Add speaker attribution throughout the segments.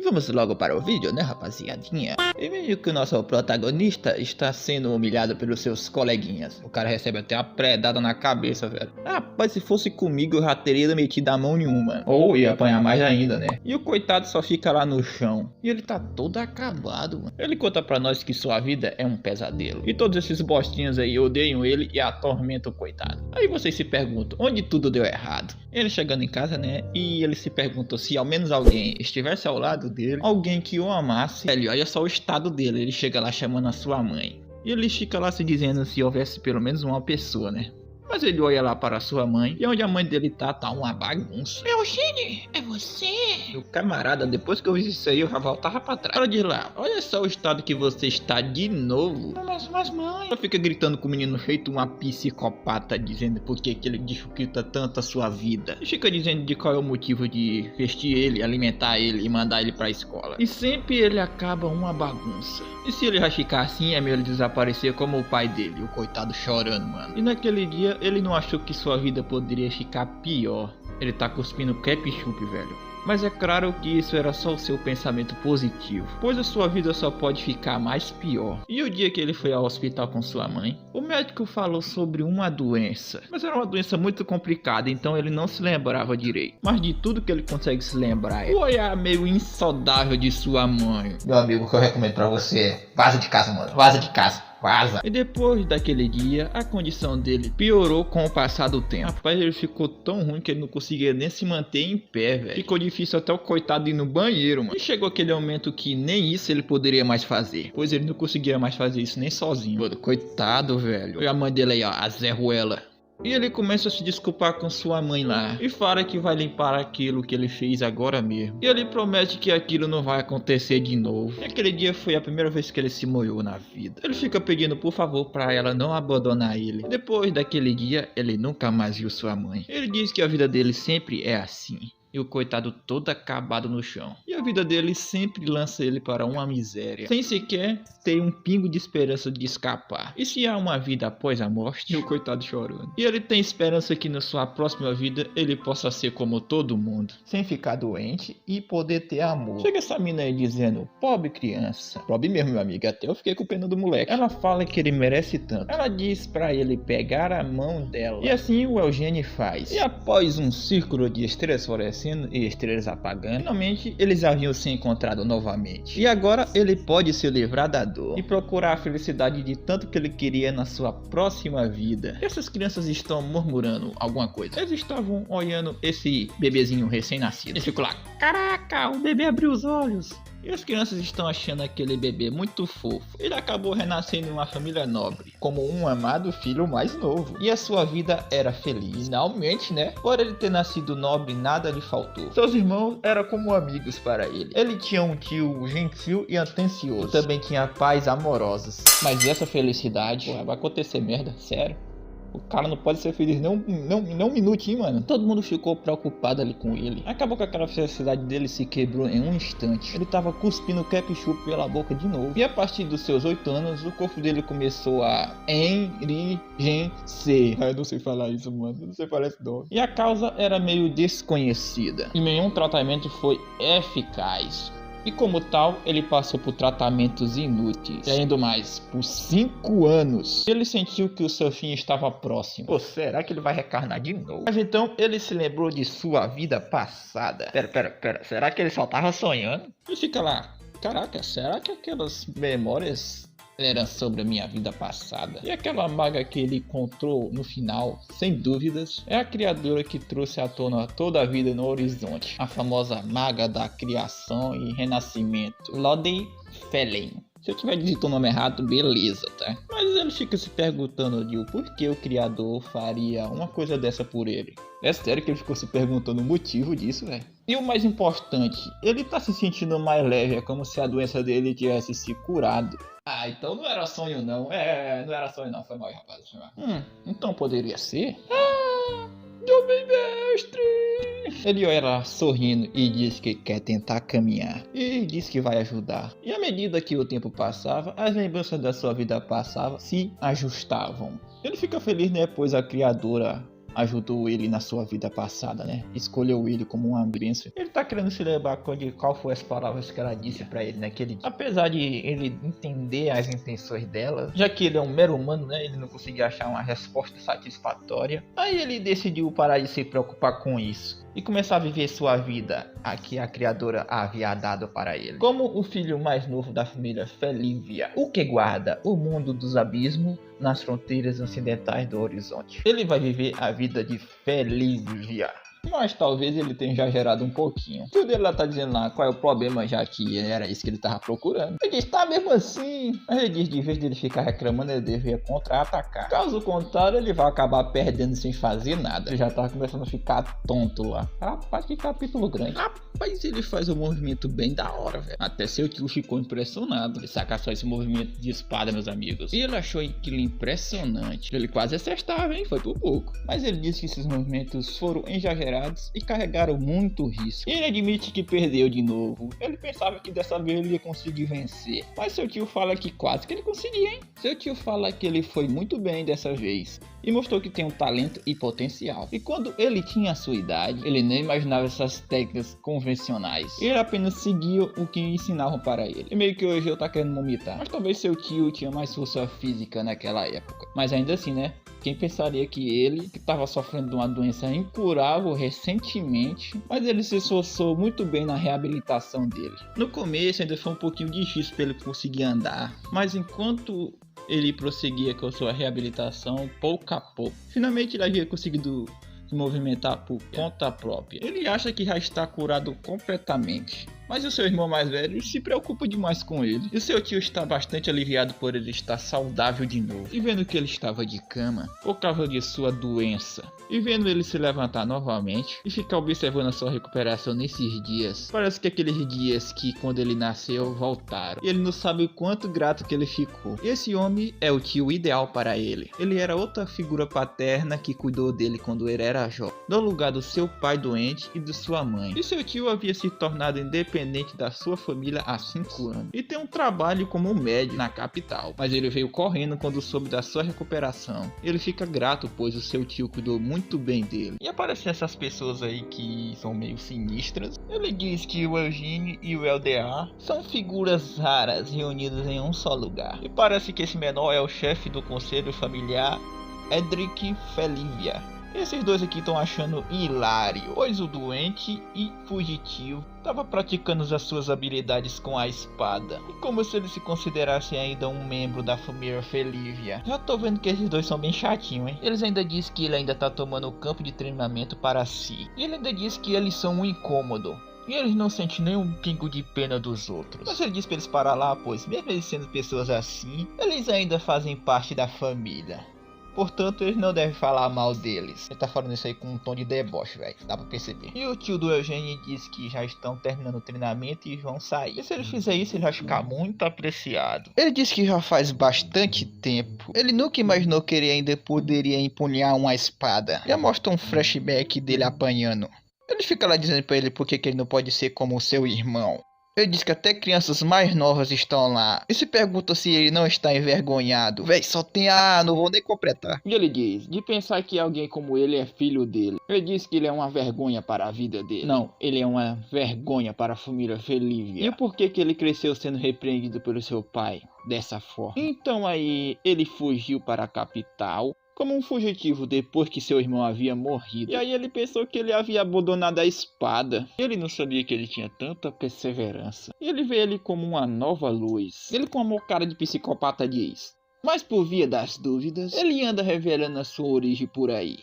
Speaker 1: vamos logo para o vídeo, né, rapaziadinha? E meio que o nosso protagonista está sendo humilhado pelos seus coleguinhas. O cara recebe até uma predada na cabeça, velho. Rapaz, se fosse comigo eu já teria metido a mão nenhuma. Ou ia apanhar mais ainda, né? E o coitado só fica lá no chão. E ele tá todo acabado, mano. Ele conta pra nós que sua vida é um pesadelo. E todos esses bostinhos aí odeiam ele e atormentam o coitado. Aí vocês se perguntam, onde tudo deu errado? Ele chegando em casa, né? E ele se perguntou se ao menos alguém estivesse ao lado dele, alguém que o amasse. Velho, olha só o estado dele. Ele chega lá chamando a sua mãe. E ele fica lá se dizendo se houvesse pelo menos uma pessoa, né? Mas ele olha lá para a sua mãe, e onde a mãe dele tá uma bagunça.
Speaker 2: Eugênio, é você?
Speaker 1: Meu camarada, depois que eu vi isso aí, eu já voltava pra trás. Olha de lá, olha só o estado que você está de novo.
Speaker 2: Mas mãe...
Speaker 1: Ela fica gritando com o menino feito uma psicopata, dizendo por que ele dificulta tanto a sua vida. E fica dizendo de qual é o motivo de vestir ele, alimentar ele e mandar ele pra escola. E sempre ele acaba uma bagunça. E se ele já ficar assim, é melhor ele desaparecer como o pai dele, o coitado chorando, mano. E naquele dia, ele não achou que sua vida poderia ficar pior. Ele tá cuspindo ketchup, velho. Mas é claro que isso era só o seu pensamento positivo, pois a sua vida só pode ficar mais pior. E o dia que ele foi ao hospital com sua mãe, o médico falou sobre uma doença, mas era uma doença muito complicada, então ele não se lembrava direito. Mas de tudo que ele consegue se lembrar é o olhar meio insaudável de sua mãe.
Speaker 3: Meu amigo, o que eu recomendo pra você é vaza de casa, mano. Vaza de casa. Vaza.
Speaker 1: E depois daquele dia, a condição dele piorou com o passar do tempo. Rapaz, ele ficou tão ruim que ele não conseguia nem se manter em pé, velho. Ficou difícil até o coitado ir no banheiro, mano. E chegou aquele momento que nem isso ele poderia mais fazer, pois ele não conseguia mais fazer isso nem sozinho. Mano, coitado, velho. E a mãe dele aí, ó, a Zé Ruela. E ele começa a se desculpar com sua mãe lá e fala que vai limpar aquilo que ele fez agora mesmo. E ele promete que aquilo não vai acontecer de novo. E aquele dia foi a primeira vez que ele se molhou na vida. Ele fica pedindo por favor pra ela não abandonar ele. Depois daquele dia, ele nunca mais viu sua mãe. Ele diz que a vida dele sempre é assim. E o coitado todo acabado no chão. E a vida dele sempre lança ele para uma miséria, sem sequer ter um pingo de esperança de escapar. E se há uma vida após a morte? E o coitado chorando. E ele tem esperança que na sua próxima vida ele possa ser como todo mundo, sem ficar doente e poder ter amor. Chega essa mina aí dizendo, pobre criança. Pobre mesmo, meu amigo, até eu fiquei com pena do moleque. Ela fala que ele merece tanto. Ela diz pra ele pegar a mão dela. E assim o Eugênio faz. E após um círculo de estrelas florescendo e estrelas apagando, finalmente eles haviam se encontrado novamente. E agora ele pode se livrar da dor e procurar a felicidade de tanto que ele queria na sua próxima vida. Essas crianças estão murmurando alguma coisa. Eles estavam olhando esse bebezinho recém-nascido. Eles ficam lá, caraca, o bebê abriu os olhos. E as crianças estão achando aquele bebê muito fofo. Ele acabou renascendo em uma família nobre, como um amado filho mais novo. E a sua vida era feliz. Finalmente, né? Por ele ter nascido nobre, nada lhe faltou. Seus irmãos eram como amigos para ele. Ele tinha um tio gentil e atencioso. Também tinha pais amorosos. Mas essa felicidade, porra, vai acontecer merda, sério. O cara não pode ser feliz nem um minutinho, mano. Todo mundo ficou preocupado ali com ele. Acabou que aquela felicidade dele se quebrou em um instante. Ele tava cuspindo ketchup pela boca de novo. E a partir dos seus 8 anos, o corpo dele começou a enrijecer. Eu não sei falar isso, mano. Não sei falar esse nome. E a causa era meio desconhecida. E nenhum tratamento foi eficaz. E como tal, ele passou por tratamentos inúteis. E ainda mais, por 5 anos. Ele sentiu que o seu fim estava próximo. Pô, será que ele vai reencarnar de novo? Mas então, ele se lembrou de sua vida passada. Pera. Será que ele só tava sonhando? E fica lá. Caraca, será que aquelas memórias era sobre a minha vida passada? E aquela maga que ele encontrou no final, sem dúvidas, é a criadora que trouxe à tona toda a vida no horizonte. A famosa maga da criação e renascimento, Lodi Felen. Se eu tiver dito o nome errado, beleza, tá? Mas ele fica se perguntando de por que o criador faria uma coisa dessa por ele. É sério que ele ficou se perguntando o motivo disso, velho? E o mais importante, ele tá se sentindo mais leve, é como se a doença dele tivesse se curado. Ah, então não era sonho não. Não era sonho não, foi mal, rapaz. Foi mal. Então poderia ser? Jovem mestre! Ele olha lá sorrindo e diz que quer tentar caminhar. E diz que vai ajudar. E à medida que o tempo passava, as lembranças da sua vida passava se ajustavam. Ele fica feliz, né? Pois a criadora ajudou ele na sua vida passada, né? Escolheu ele como uma bênção. Ele tá querendo se lembrar de qual foi as palavras que ela disse pra ele naquele dia. Apesar de ele entender as intenções dela, já que ele é um mero humano, né? Ele não conseguia achar uma resposta satisfatória. Aí ele decidiu parar de se preocupar com isso e começar a viver sua vida a que a criadora havia dado para ele. Como o filho mais novo da família Felívia, o que guarda o mundo dos abismos nas fronteiras ocidentais do horizonte. Ele vai viver a vida de Felívia. Mas talvez ele tenha exagerado um pouquinho. Tudo ele lá tá dizendo lá qual é o problema, já que era isso que ele tava procurando. Ele diz, tá mesmo assim. Mas ele diz, de vez de ele ficar reclamando, ele devia contra-atacar. Caso contrário, ele vai acabar perdendo sem fazer nada. Ele já tava começando a ficar tonto lá. Rapaz, que capítulo grande. Rapaz, ele faz um movimento bem da hora, velho. Até seu tio ficou impressionado de sacar só esse movimento de espada, meus amigos. E ele achou aquilo impressionante. Ele quase acertava, hein? Foi por pouco. Mas ele disse que esses movimentos foram exagerados e carregaram muito risco. Ele admite que perdeu de novo. Ele pensava que dessa vez ele ia conseguir vencer. Mas seu tio fala que quase que ele conseguiu, hein? Seu tio fala que ele foi muito bem dessa vez e mostrou que tem um talento e potencial. E quando ele tinha a sua idade, ele nem imaginava essas técnicas convencionais. Ele apenas seguia o que ensinavam para ele. E meio que hoje eu tá querendo vomitar. Mas talvez seu tio tinha mais força física naquela época. Mas ainda assim, né? Quem pensaria que ele, que estava sofrendo de uma doença incurável recentemente, mas ele se esforçou muito bem na reabilitação dele. No começo ainda foi um pouquinho difícil para ele conseguir andar, mas enquanto ele prosseguia com a sua reabilitação, pouco a pouco, finalmente ele havia conseguido se movimentar por conta própria. Ele acha que já está curado completamente. Mas o seu irmão mais velho se preocupa demais com ele. E o seu tio está bastante aliviado por ele estar saudável de novo. E vendo que ele estava de cama por causa de sua doença. E vendo ele se levantar novamente e ficar observando a sua recuperação nesses dias. Parece que aqueles dias que quando ele nasceu voltaram. E ele não sabe o quanto grato que ele ficou. E esse homem é o tio ideal para ele. Ele era outra figura paterna que cuidou dele quando ele era jovem. No lugar do seu pai doente e de sua mãe. E seu tio havia se tornado independente da sua família há 5 anos e tem um trabalho como médico na capital, mas ele veio correndo quando soube da sua recuperação. Ele fica grato pois o seu tio cuidou muito bem dele. E aparecem essas pessoas aí que são meio sinistras. Ele diz que o Eugênio e o LDA são figuras raras reunidas em um só lugar. E parece que esse menor é o chefe do conselho familiar, Edric Felívia. Esses dois aqui estão achando hilário, pois o doente e fugitivo estava praticando as suas habilidades com a espada. E como se ele se considerasse ainda um membro da família Felívia. Já tô vendo que esses dois são bem chatinhos, hein? Eles ainda dizem que ele ainda tá tomando o campo de treinamento para si. E ele ainda diz que eles são um incômodo. E eles não sentem nenhum pingo de pena dos outros. Mas ele diz pra eles parar lá, pois mesmo eles sendo pessoas assim, eles ainda fazem parte da família. Portanto, eles não devem falar mal deles. Ele tá falando isso aí com um tom de deboche, velho. Dá pra perceber. E o tio do Eugênio diz que já estão terminando o treinamento e vão sair. E se ele fizer isso, ele vai ficar muito apreciado. Ele diz que já faz bastante tempo. Ele nunca imaginou que ele ainda poderia empunhar uma espada. Já mostra um flashback dele apanhando. Ele fica lá dizendo pra ele por que ele não pode ser como o seu irmão. Ele diz que até crianças mais novas estão lá. E se pergunta se ele não está envergonhado. Véi, só tem não vou nem completar. E ele diz, de pensar que alguém como ele é filho dele. Ele diz que ele é uma vergonha para a vida dele. Não, ele é uma vergonha para a família Felívia. E por que ele cresceu sendo repreendido pelo seu pai dessa forma? Então aí ele fugiu para a capital como um fugitivo depois que seu irmão havia morrido. E aí ele pensou que ele havia abandonado a espada. Ele não sabia que ele tinha tanta perseverança. E ele vê ele como uma nova luz. Ele com uma cara de psicopata diz. Mas por via das dúvidas, ele anda revelando a sua origem por aí.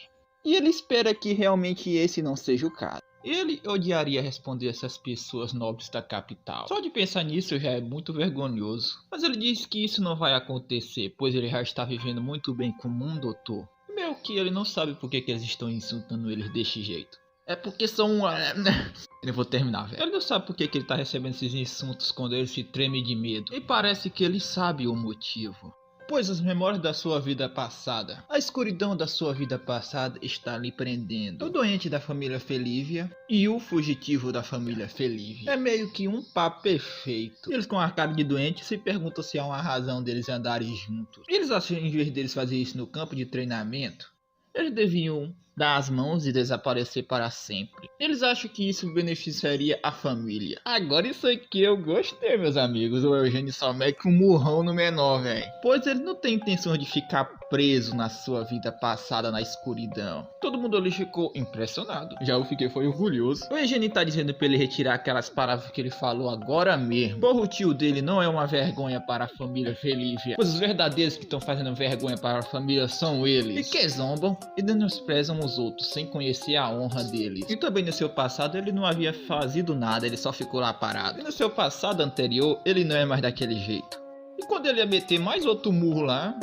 Speaker 1: E ele espera que realmente esse não seja o caso. Ele odiaria responder essas pessoas nobres da capital. Só de pensar nisso já é muito vergonhoso. Mas ele diz que isso não vai acontecer, pois ele já está vivendo muito bem como um doutor. Meio que ele não sabe por que eles estão insultando eles desse jeito. É porque são... Eu vou terminar, velho. Ele não sabe por que ele está recebendo esses insultos quando ele se treme de medo. E parece que ele sabe o motivo. Pois as memórias da sua vida passada, a escuridão da sua vida passada está lhe prendendo. O doente da família Felívia e o fugitivo da família Felívia. É meio que um par perfeito. Eles com a cara de doente se perguntam se há uma razão deles andarem juntos. Eles acham, em vez deles fazer isso no campo de treinamento, eles deviam dar as mãos e desaparecer para sempre. Eles acham que isso beneficiaria a família. Agora isso aqui eu gostei, meus amigos. O Eugênio só mete um murrão no menor, velho. Pois ele não tem intenção de ficar preso na sua vida passada na escuridão. Todo mundo ali ficou impressionado. Já eu fiquei foi orgulhoso. O Eugênio tá dizendo pra ele retirar aquelas palavras que ele falou agora mesmo. Porra, o tio dele não é uma vergonha para a família Felívia. Pois os verdadeiros que estão fazendo vergonha para a família são eles. E que zombam e menosprezam os outros sem conhecer a honra deles. E também no seu passado ele não havia fazido nada, ele só ficou lá parado. E no seu passado anterior ele não é mais daquele jeito. E quando ele ia meter mais outro murro lá,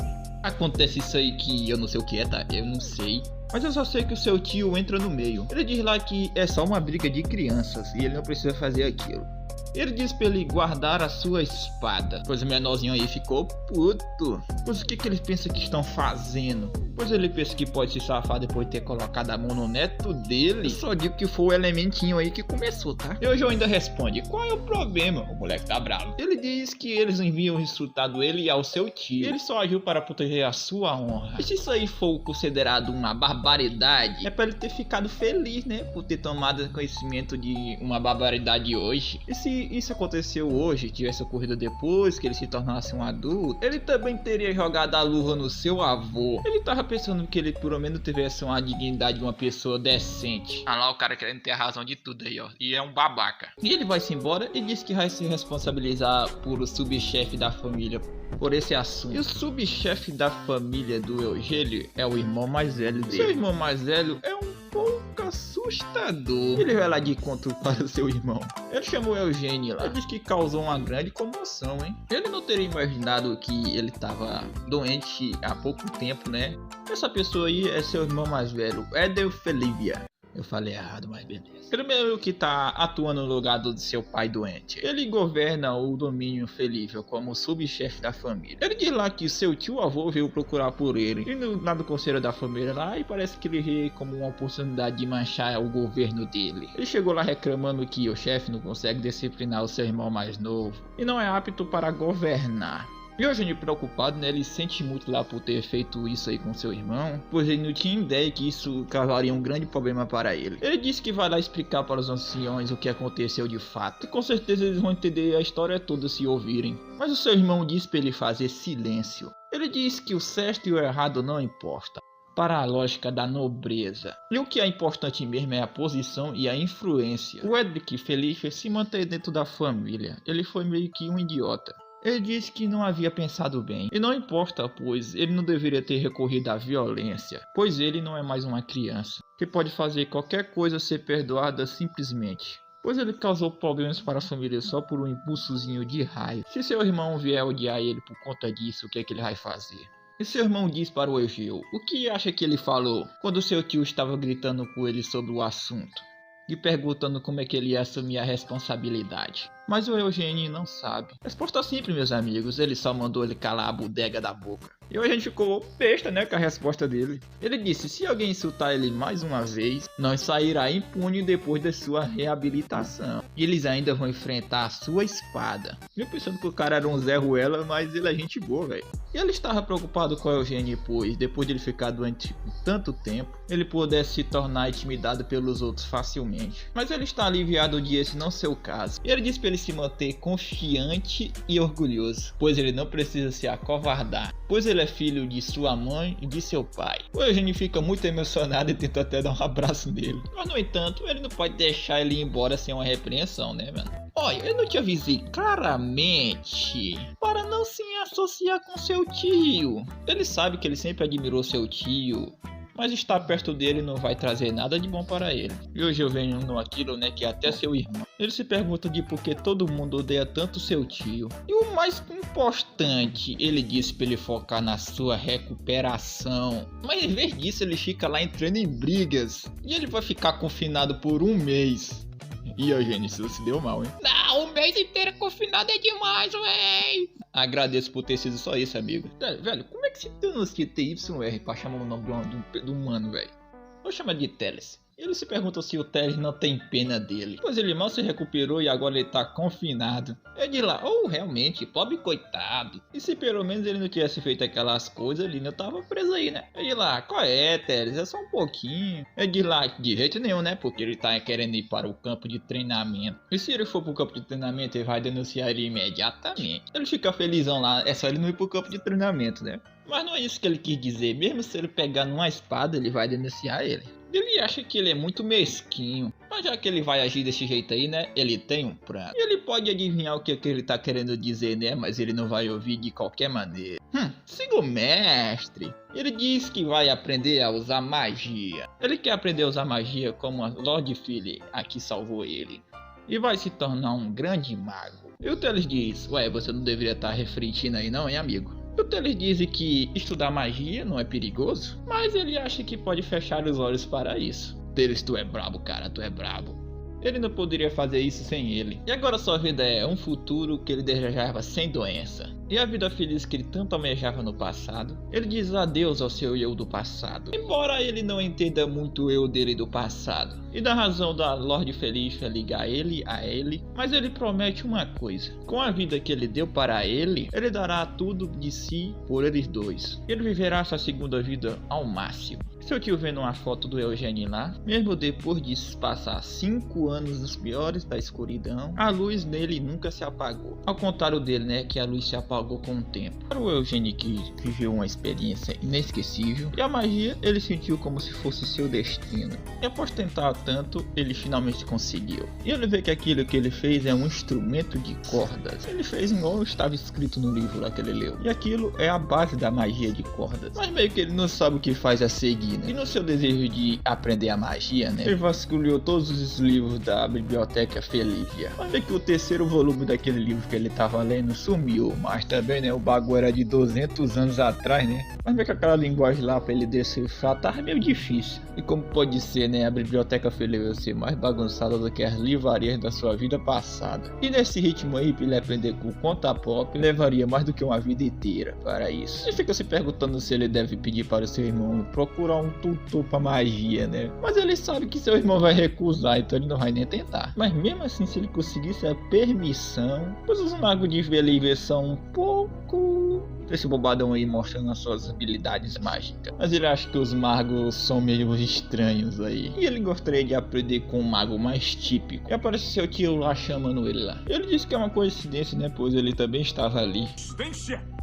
Speaker 1: acontece isso aí que eu não sei o que é, tá? Eu não sei. Mas eu só sei que o seu tio entra no meio. Ele diz lá que é só uma briga de crianças e ele não precisa fazer aquilo. Ele diz pra ele guardar a sua espada. Pois o menorzinho aí ficou puto. Pois o que ele pensa que estão fazendo? Pois ele pensa que pode se safar depois de ter colocado a mão no neto dele. Eu só digo que foi o elementinho aí que começou, tá? E o João ainda responde: qual é o problema? O moleque tá bravo. Ele diz que eles enviam insultado ele ao seu tio. Ele só agiu para proteger a sua honra. E se isso aí for considerado uma barbaridade, é pra ele ter ficado feliz, né? Por ter tomado conhecimento de uma barbaridade hoje. E se isso aconteceu hoje, tivesse ocorrido depois que ele se tornasse um adulto, ele também teria jogado a luva no seu avô. Ele tava pensando que ele pelo menos tivesse uma dignidade de uma pessoa decente. Ah lá, o cara querendo ter a razão de tudo aí, ó. E é um babaca. E ele vai-se embora e diz que vai se responsabilizar por o subchefe da família por esse assunto. E o subchefe da família do Eugênio é o irmão mais velho dele. Seu irmão mais velho é um pouco assustador. Ele vai lá de encontro para o seu irmão. Ele chamou Eugênio lá. Ele disse que causou uma grande comoção, hein? Ele não teria imaginado que ele estava doente há pouco tempo, né? Essa pessoa aí é seu irmão mais velho, Éder Felívia. Eu falei errado, mas beleza. Ele mesmo que tá atuando no lugar do seu pai doente. Ele governa o domínio Felívia como subchefe da família. Ele diz lá que seu tio avô veio procurar por ele. E no lado do conselho da família lá, e parece que ele vê como uma oportunidade de manchar o governo dele. Ele chegou lá reclamando que o chefe não consegue disciplinar o seu irmão mais novo e não é apto para governar. E o Eugênio preocupado, né, ele sente muito lá por ter feito isso aí com seu irmão, pois ele não tinha ideia que isso causaria um grande problema para ele. Ele disse que vai lá explicar para os anciões o que aconteceu de fato, e com certeza eles vão entender a história toda se ouvirem. Mas o seu irmão disse para ele fazer silêncio. Ele disse que o certo e o errado não importa, para a lógica da nobreza. E o que é importante mesmo é a posição e a influência. O Edric Felipe se mantém dentro da família. Ele foi meio que um idiota. Ele disse que não havia pensado bem. E não importa, pois ele não deveria ter recorrido à violência, pois ele não é mais uma criança, que pode fazer qualquer coisa ser perdoada simplesmente. Pois ele causou problemas para a família só por um impulsozinho de raiva. Se seu irmão vier odiar ele por conta disso, o que é que ele vai fazer? E seu irmão diz para o Eugênio o que acha que ele falou quando seu tio estava gritando com ele sobre o assunto e perguntando como é que ele ia assumir a responsabilidade. Mas o Eugênio não sabe. Resposta simples, meus amigos, ele só mandou ele calar a bodega da boca. E a gente ficou besta, né, com a resposta dele. Ele disse: se alguém insultar ele mais uma vez, não sairá impune depois da sua reabilitação. E eles ainda vão enfrentar a sua espada. Eu pensando que o cara era um Zé Ruela, mas ele é gente boa, velho. E ele estava preocupado com o Eugênio, pois depois de ele ficar doente por tanto tempo, ele pudesse se tornar intimidado pelos outros facilmente. Mas ele está aliviado de esse não ser o caso. E ele disse para ele se manter confiante e orgulhoso, pois ele não precisa se acovardar, pois ele é filho de sua mãe e de seu pai. O Eugênio fica muito emocionado e tenta até dar um abraço nele. Mas no entanto, ele não pode deixar ele ir embora sem uma repreensão, né, mano? Olha, eu não te avisei claramente para não se associar com seu tio. Ele sabe que ele sempre admirou seu tio, mas estar perto dele não vai trazer nada de bom para ele. E hoje eu venho no aquilo, né, que é até seu irmão. Ele se pergunta de por que todo mundo odeia tanto seu tio. E o mais importante, ele disse para ele focar na sua recuperação. Mas em vez disso ele fica lá entrando em brigas. E ele vai ficar confinado por um mês. E Eugênio, isso se deu mal, hein?
Speaker 2: Não, o mês inteiro confinado é demais, véi.
Speaker 1: Agradeço por ter sido só isso, amigo. Velho, como é que se tem uns TYR pra chamar o nome do humano, velho? Vou chamar de Teles. Ele se pergunta se o Teles não tem pena dele, pois ele mal se recuperou e agora ele tá confinado. É de lá, realmente, pobre coitado. E se pelo menos ele não tivesse feito aquelas coisas, ele não tava preso aí, né? É de lá, qual é, Teles? É só um pouquinho. É de lá, de jeito nenhum, né? Porque ele tá querendo ir para o campo de treinamento. E se ele for pro campo de treinamento, ele vai denunciar ele imediatamente. Ele fica felizão lá, é só ele não ir pro campo de treinamento, né? Mas não é isso que ele quis dizer. Mesmo se ele pegar numa espada, ele vai denunciar ele. Ele acha que ele é muito mesquinho. Mas já que ele vai agir desse jeito aí, né? Ele tem um plano. E ele pode adivinhar o que ele tá querendo dizer, né? Mas ele não vai ouvir de qualquer maneira. Siga o mestre. Ele diz que vai aprender a usar magia. Ele quer aprender a usar magia como a Lord Philly aqui salvou ele. E vai se tornar um grande mago. E o Teles diz, ué, você não deveria estar refletindo aí não, hein, amigo? O Teles diz que estudar magia não é perigoso, mas ele acha que pode fechar os olhos para isso. Teles, tu é brabo, cara, tu é brabo. Ele não poderia fazer isso sem ele. E agora sua vida é um futuro que ele desejava sem doença. E a vida feliz que ele tanto almejava no passado. Ele diz adeus ao seu eu do passado. Embora ele não entenda muito o eu dele do passado. E da razão da Lorde Felicia ligar ele a ele. Mas ele promete uma coisa. Com a vida que ele deu para ele dará tudo de si por eles dois. Ele viverá sua segunda vida ao máximo. Seu tio vendo uma foto do Eugênio lá, mesmo depois de passar 5 anos nos piores da escuridão, a luz nele nunca se apagou. Ao contrário dele, né, que a luz se apagou com o tempo. Para o Eugênio que viveu uma experiência inesquecível, e a magia ele sentiu como se fosse seu destino. E após tentar tanto, ele finalmente conseguiu. E ele vê que aquilo que ele fez é um instrumento de cordas. Ele fez igual estava escrito no livro lá que ele leu. E aquilo é a base da magia de cordas. Mas meio que ele não sabe o que faz a seguir. E no seu desejo de aprender a magia, né, ele vasculhou todos os livros da biblioteca Felívia. Mas vê que o terceiro volume daquele livro que ele tava lendo sumiu. Mas também, né, o bagulho era de 200 anos atrás, né. Mas vê que aquela linguagem lá pra ele decifrar tava meio difícil. E como pode ser, né, a biblioteca Felívia ser mais bagunçada do que as livrarias da sua vida passada. E nesse ritmo aí, pra ele aprender com conta pop, levaria mais do que uma vida inteira para isso. Ele fica se perguntando se ele deve pedir para o seu irmão procurar um tutor pra magia, né? Mas ele sabe que seu irmão vai recusar, então ele não vai nem tentar. Mas mesmo assim, se ele conseguisse a permissão, pois os magos de Felívia são um pouco... esse bobadão aí mostrando as suas habilidades mágicas. Mas ele acha que os magos são meio estranhos aí. E ele gostaria de aprender com um mago mais típico. E aparece seu tio lá chamando ele lá. Ele disse que é uma coincidência, né? Pois ele também estava ali.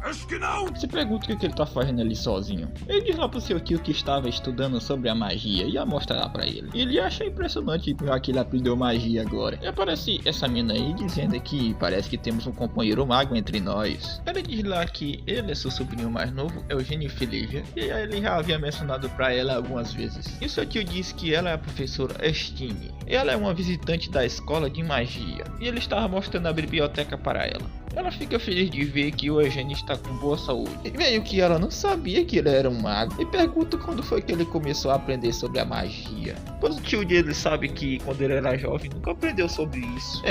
Speaker 4: Acho que não!
Speaker 1: Se pergunta o que ele tá fazendo ali sozinho. Ele diz lá pro seu tio que estava estudando sobre a magia e a mostra lá pra ele. Ele acha impressionante já que ele aprendeu magia agora. E aparece essa mina aí dizendo que parece que temos um companheiro mago entre nós. Ele diz lá que ele é seu sobrinho mais novo, Eugênio Felívia, e aí ele já havia mencionado pra ela algumas vezes. E seu tio disse que ela é a professora Estine. Ela é uma visitante da escola de magia. E ele estava mostrando a biblioteca para ela. Ela fica feliz de ver que o Eugênio está com boa saúde. E meio que ela não sabia que ele era um mago. E pergunta quando foi que ele começou a aprender sobre a magia. Pois o tio dele sabe que quando ele era jovem nunca aprendeu sobre isso.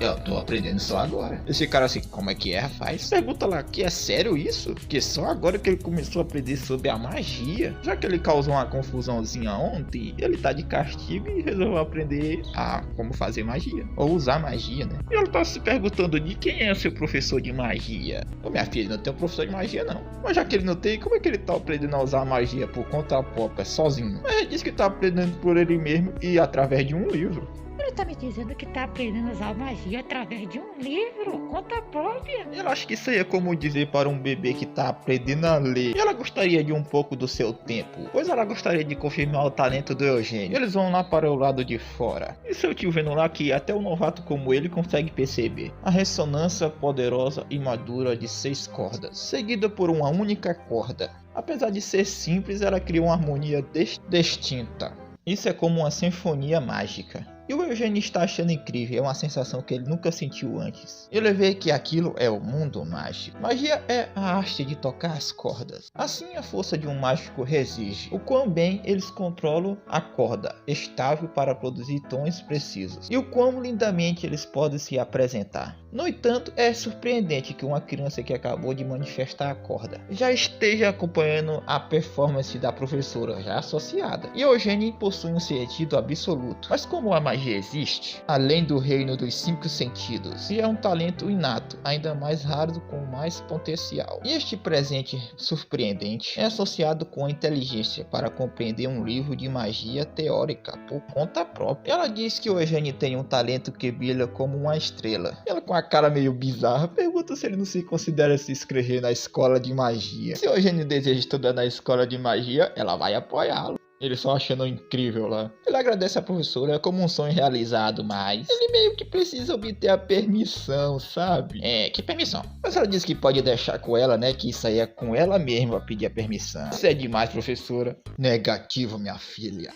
Speaker 3: Eu tô aprendendo só agora.
Speaker 1: Esse cara assim, como é que é, rapaz? Pergunta lá, que é sério isso? Que só agora que ele começou a aprender sobre a magia? Já que ele causou uma confusãozinha ontem, ele tá de castigo e resolveu aprender a como fazer magia. Ou usar magia, né? E ela tá se perguntando de quem é o seu professor de magia. Ô minha filha, não tem um professor de magia não. Mas já que ele não tem, como é que ele tá aprendendo a usar magia por conta própria, sozinho? Mas ele disse que tá aprendendo por ele mesmo e através de um livro.
Speaker 5: Ele tá me dizendo que tá aprendendo a usar magia através de um livro, conta própria.
Speaker 1: Eu acho que isso aí é como dizer para um bebê que tá aprendendo a ler. E ela gostaria de um pouco do seu tempo, pois ela gostaria de confirmar o talento do Eugênio. Eles vão lá para o lado de fora. E seu tio vendo lá que até um novato como ele consegue perceber a ressonância poderosa e madura de 6 cordas, seguida por uma única corda. Apesar de ser simples, ela cria uma harmonia distinta. Isso é como uma sinfonia mágica. E o Eugênio está achando incrível, é uma sensação que ele nunca sentiu antes. Ele vê que aquilo é o mundo mágico. Magia é a arte de tocar as cordas. Assim a força de um mágico reside. O quão bem eles controlam a corda, estável para produzir tons precisos. E o quão lindamente eles podem se apresentar. No entanto, é surpreendente que uma criança que acabou de manifestar a corda já esteja acompanhando a performance da professora já associada. E Eugênio possui um sentido absoluto. Mas como a magia existe, além do reino dos 5 sentidos, e é um talento inato, ainda mais raro com mais potencial. E este presente surpreendente é associado com a inteligência para compreender um livro de magia teórica por conta própria. Ela diz que Eugênio tem um talento que brilha como uma estrela. Ela, com a cara meio bizarra, pergunta se ele não se considera se inscrever na escola de magia. Se Eugênio deseja estudar na escola de magia, ela vai apoiá-lo. Ele só achando incrível lá. Ele agradece a professora como um sonho realizado, mas ele meio que precisa obter a permissão, sabe?
Speaker 3: Que permissão?
Speaker 1: Mas ela diz que pode deixar com ela, né? Que isso aí é com ela mesma a pedir a permissão. Isso é demais, professora. Negativo, minha filha.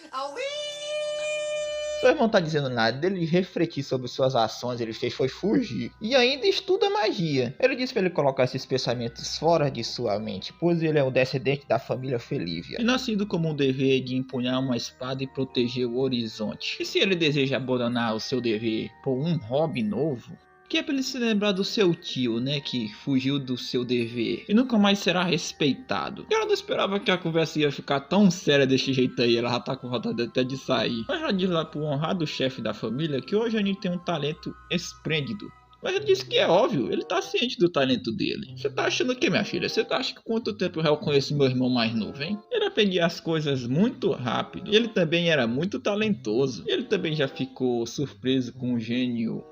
Speaker 1: Seu irmão tá dizendo nada dele refletir sobre suas ações, ele fez foi fugir. E ainda estuda magia. Ele disse pra ele colocar esses pensamentos fora de sua mente, pois ele é o descendente da família Felívia. E nascido como um dever de empunhar uma espada e proteger o horizonte. E se ele deseja abandonar o seu dever por um hobby novo, que é pra ele se lembrar do seu tio, né, que fugiu do seu dever e nunca mais será respeitado. E ela não esperava que a conversa ia ficar tão séria desse jeito aí, ela já tá com vontade até de sair. Mas ela diz lá pro honrado chefe da família que hoje a gente tem um talento esplêndido. Mas ele disse que é óbvio, ele tá ciente do talento dele. Você tá achando o que, minha filha? Você acha que quanto tempo eu já conheço meu irmão mais novo, hein? Ele aprendia as coisas muito rápido. Ele também era muito talentoso. Ele também já ficou surpreso com o gênio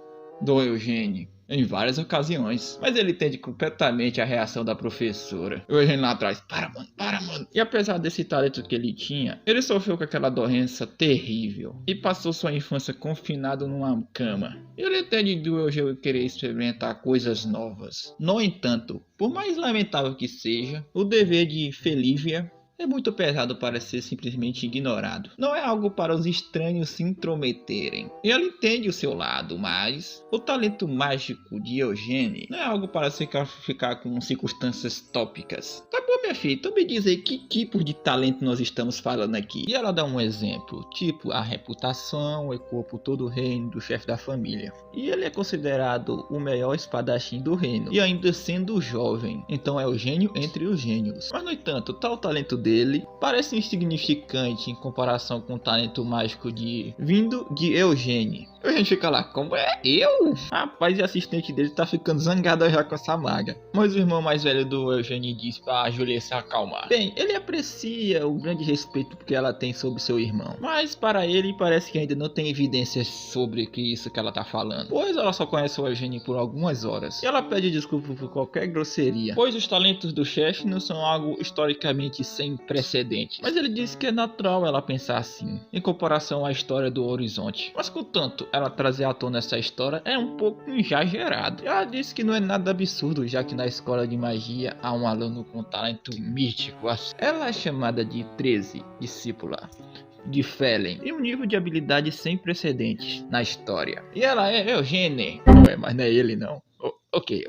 Speaker 1: do Eugênio em várias ocasiões, mas ele entende completamente a reação da professora. O Eugênio lá atrás, para mano. E apesar desse talento que ele tinha, ele sofreu com aquela doença terrível e passou sua infância confinado numa cama. Ele entende do Eugênio querer experimentar coisas novas. No entanto, por mais lamentável que seja, o dever de Felívia é muito pesado para ser simplesmente ignorado. Não é algo para os estranhos se intrometerem. Ele entende o seu lado, mas o talento mágico de Eugênio não é algo para se ficar com circunstâncias tópicas. Tá bom, minha filha, então me diz aí que tipo de talento nós estamos falando aqui. E ela dá um exemplo, tipo a reputação ecoa por todo o reino do chefe da família. E ele é considerado o melhor espadachim do reino, e ainda sendo jovem. Então é o gênio entre os gênios. Mas no entanto, tal talento dele parece insignificante em comparação com o talento mágico vindo de Eugênio. Eugênio fica lá, como é? Eu? Rapaz, e a assistente dele tá ficando zangada já com essa maga. Mas o irmão mais velho do Eugênio diz pra Julia se acalmar. Bem, ele aprecia o grande respeito que ela tem sobre seu irmão, mas para ele parece que ainda não tem evidências sobre isso que ela tá falando, pois ela só conhece o Eugênio por algumas horas. E ela pede desculpa por qualquer grosseria, pois os talentos do chefe não são algo historicamente sem precedentes. Mas ele diz que é natural ela pensar assim, em comparação à história do Horizonte. Mas contanto, ela trazer à tona essa história é um pouco exagerado. Ela disse que não é nada absurdo, já que na escola de magia há um aluno com talento místico. Ela é chamada de 13, discípula de Felen, e um nível de habilidade sem precedentes na história. E ela é Eugênio. Mas não é ele não. Ok.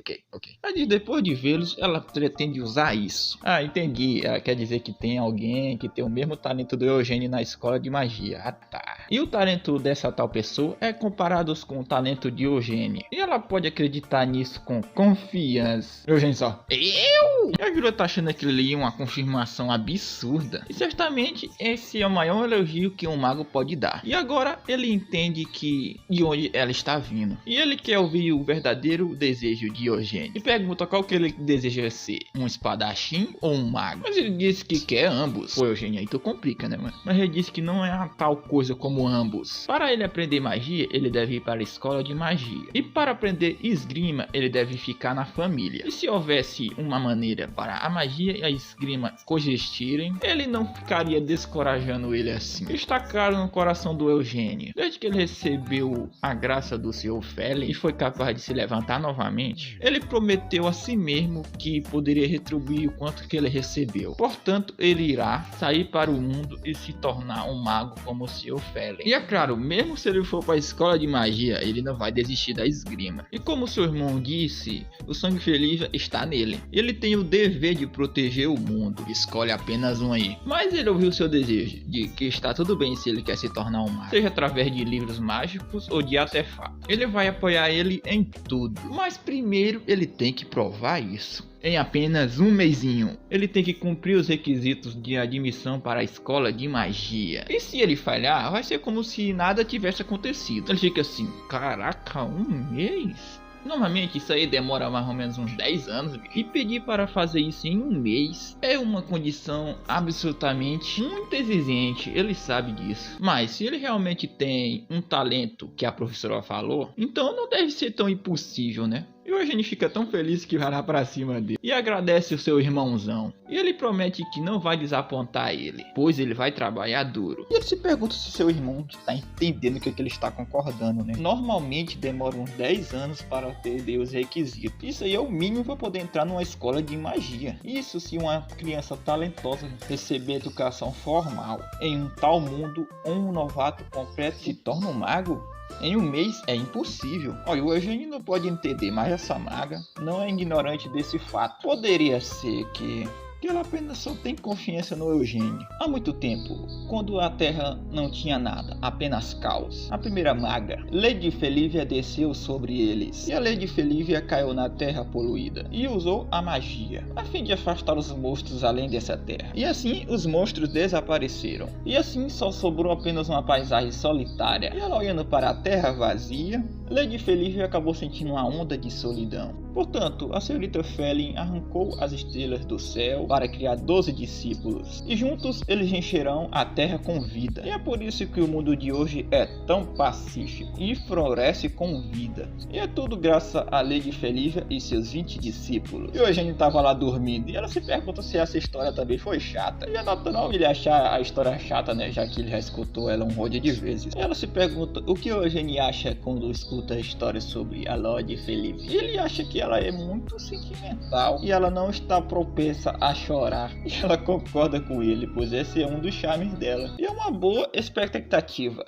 Speaker 1: Mas depois de vê-los, ela pretende usar isso. Entendi. Ela quer dizer que tem alguém que tem o mesmo talento do Eugênio na escola de magia. Tá. E o talento dessa tal pessoa é comparado com o talento de Eugênio. E ela pode acreditar nisso com confiança. Eugênio só, eu? E a Julia tá achando aquilo ali uma confirmação absurda. E certamente esse é o maior elogio que um mago pode dar. E agora ele entende de onde ela está vindo. E ele quer ouvir o verdadeiro desejo de Eugênio. E pergunta qual que ele deseja ser, um espadachim ou um mago. Mas ele disse que quer ambos. Pô, Eugênio, aí tu complica, né, mano? Mas ele disse que não é a tal coisa como ambos. Para ele aprender magia, ele deve ir para a escola de magia. E para aprender esgrima, ele deve ficar na família. E se houvesse uma maneira para a magia e a esgrima coexistirem, ele não ficaria descorajando ele assim. Está claro no coração do Eugênio. Desde que ele recebeu a graça do Sr. Felen e foi capaz de se levantar novamente, ele prometeu a si mesmo que poderia retribuir o quanto que ele recebeu. Portanto, ele irá sair para o mundo e se tornar um mago como o Sr. Felen. E é claro, mesmo se ele for para a escola de magia, ele não vai desistir da esgrima. E como seu irmão disse, o sangue Felívia está nele. Ele tem o dever dever de proteger o mundo. Escolhe apenas um aí. Mas ele ouviu seu desejo, de que está tudo bem se ele quer se tornar um mago, seja através de livros mágicos ou de artefatos. Ele vai apoiar ele em tudo, mas primeiro ele tem que provar isso. Em apenas um mesinho, ele tem que cumprir os requisitos de admissão para a escola de magia. E se ele falhar, vai ser como se nada tivesse acontecido. Ele fica assim, caraca, um mês? Normalmente isso aí demora mais ou menos uns 10 anos, e pedir para fazer isso em um mês é uma condição absolutamente muito exigente, ele sabe disso. Mas se ele realmente tem um talento que a professora falou, então não deve ser tão impossível, né? E o Eugênio fica tão feliz que vai lá pra cima dele e agradece o seu irmãozão. E ele promete que não vai desapontar ele, pois ele vai trabalhar duro.
Speaker 6: E ele se pergunta se seu irmão está entendendo o que ele está concordando, né? Normalmente demora uns 10 anos para perder os requisitos. Isso aí é o mínimo para poder entrar numa escola de magia. Isso se uma criança talentosa receber educação formal. Em um tal mundo, um novato completo se torna um mago? Em um mês é impossível. Olha, o Eugênio não pode entender, mas essa maga não é ignorante desse fato. Poderia ser que ela apenas só tem confiança no Eugênio. Há muito tempo, quando a Terra não tinha nada, apenas caos, a primeira maga, Lady Felívia, desceu sobre eles. E a Lady Felívia caiu na Terra poluída e usou a magia, a fim de afastar os monstros além dessa terra. E assim, os monstros desapareceram. E assim, só sobrou apenas uma paisagem solitária. E ela, olhando para a Terra vazia, Lady Felívia acabou sentindo uma onda de solidão. Portanto, a senhorita Felin arrancou as estrelas do céu para criar 12 discípulos, e juntos eles encherão a terra com vida. E é por isso que o mundo de hoje é tão pacífico e floresce com vida. E é tudo graças a Lady Felívia e seus 20 discípulos. E o Eugênio estava lá dormindo, e ela se pergunta se essa história também foi chata. E é natural ele achar a história chata, né, já que ele já escutou ela um monte de vezes. E ela se pergunta o que o Eugênio acha quando escuta a história sobre a Lady Felívia. E ele acha que ela é muito sentimental e ela não está propensa a chorar. E ela concorda com ele, pois esse é um dos charmes dela. E é uma boa expectativa.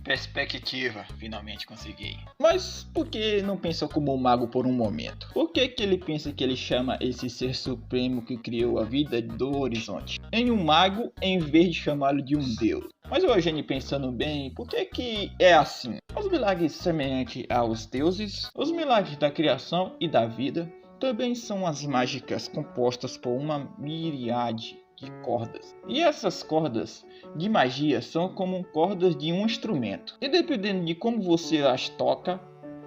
Speaker 6: Perspectiva, finalmente consegui. Mas por que não pensa como um mago por um momento? Por que ele pensa que ele chama esse ser supremo que criou a vida do horizonte em um mago, em vez de chamá-lo de um deus? Mas o Eugênio, pensando bem, por que é assim? Os milagres semelhantes aos deuses, os milagres da criação e da vida, também são as mágicas compostas por uma miríade de cordas. E essas cordas de magia são como cordas de um instrumento. E dependendo de como você as toca,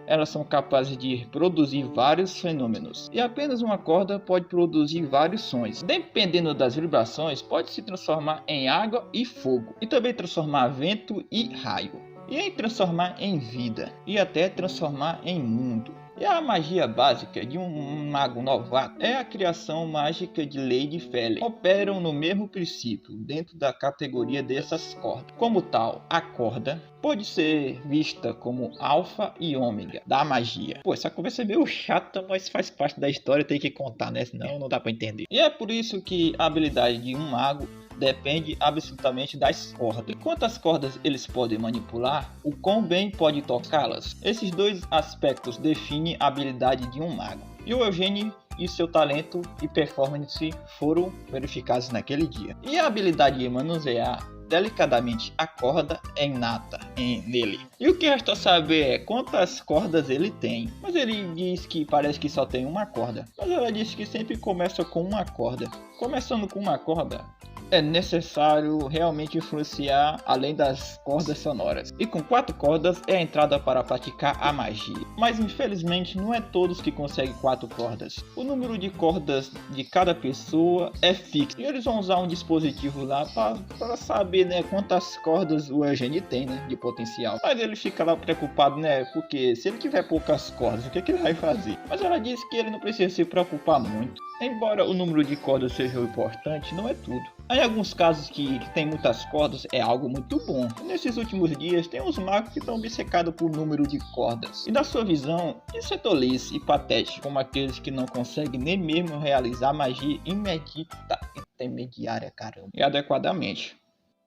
Speaker 6: elas são capazes de produzir vários fenômenos. E apenas uma corda pode produzir vários sons. Dependendo das vibrações, pode se transformar em água e fogo. E também transformar vento e raio. E em transformar em vida. E até transformar em mundo. E a magia básica de um mago novato é a criação mágica de Lady Felin. Operam no mesmo princípio, dentro da categoria dessas cordas. Como tal, a corda pode ser vista como alfa e ômega da magia. Pô, essa conversa é meio chata, mas faz parte da história, tem que contar, né? Senão não dá pra entender. E é por isso que a habilidade de um mago depende absolutamente das cordas. E quantas cordas eles podem manipular, o quão bem pode tocá-las. Esses dois aspectos definem a habilidade de um mago. E o Eugênio e seu talento e performance foram verificados naquele dia. E a habilidade de manusear delicadamente a corda é inata nele. E o que resta saber é quantas cordas ele tem. Mas ele diz que parece que só tem uma corda. Mas ela diz que sempre começa com uma corda. Começando com uma corda, é necessário realmente influenciar além das cordas sonoras. E com 4 cordas é a entrada para praticar a magia. Mas infelizmente não é todos que conseguem 4 cordas. O número de cordas de cada pessoa é fixo. E eles vão usar um dispositivo lá para saber, né, quantas cordas o Eugênio tem, né, de potencial. Mas ele fica lá preocupado, né, porque se ele tiver poucas cordas, o que ele vai fazer? Mas ela disse que ele não precisa se preocupar muito. Embora o número de cordas seja importante, não é tudo. Em alguns casos que tem muitas cordas é algo muito bom. Nesses últimos dias tem uns magos que estão obcecados por número de cordas. E na sua visão, isso é tolice e patético, como aqueles que não conseguem nem mesmo realizar magia intermediária, caramba, e adequadamente.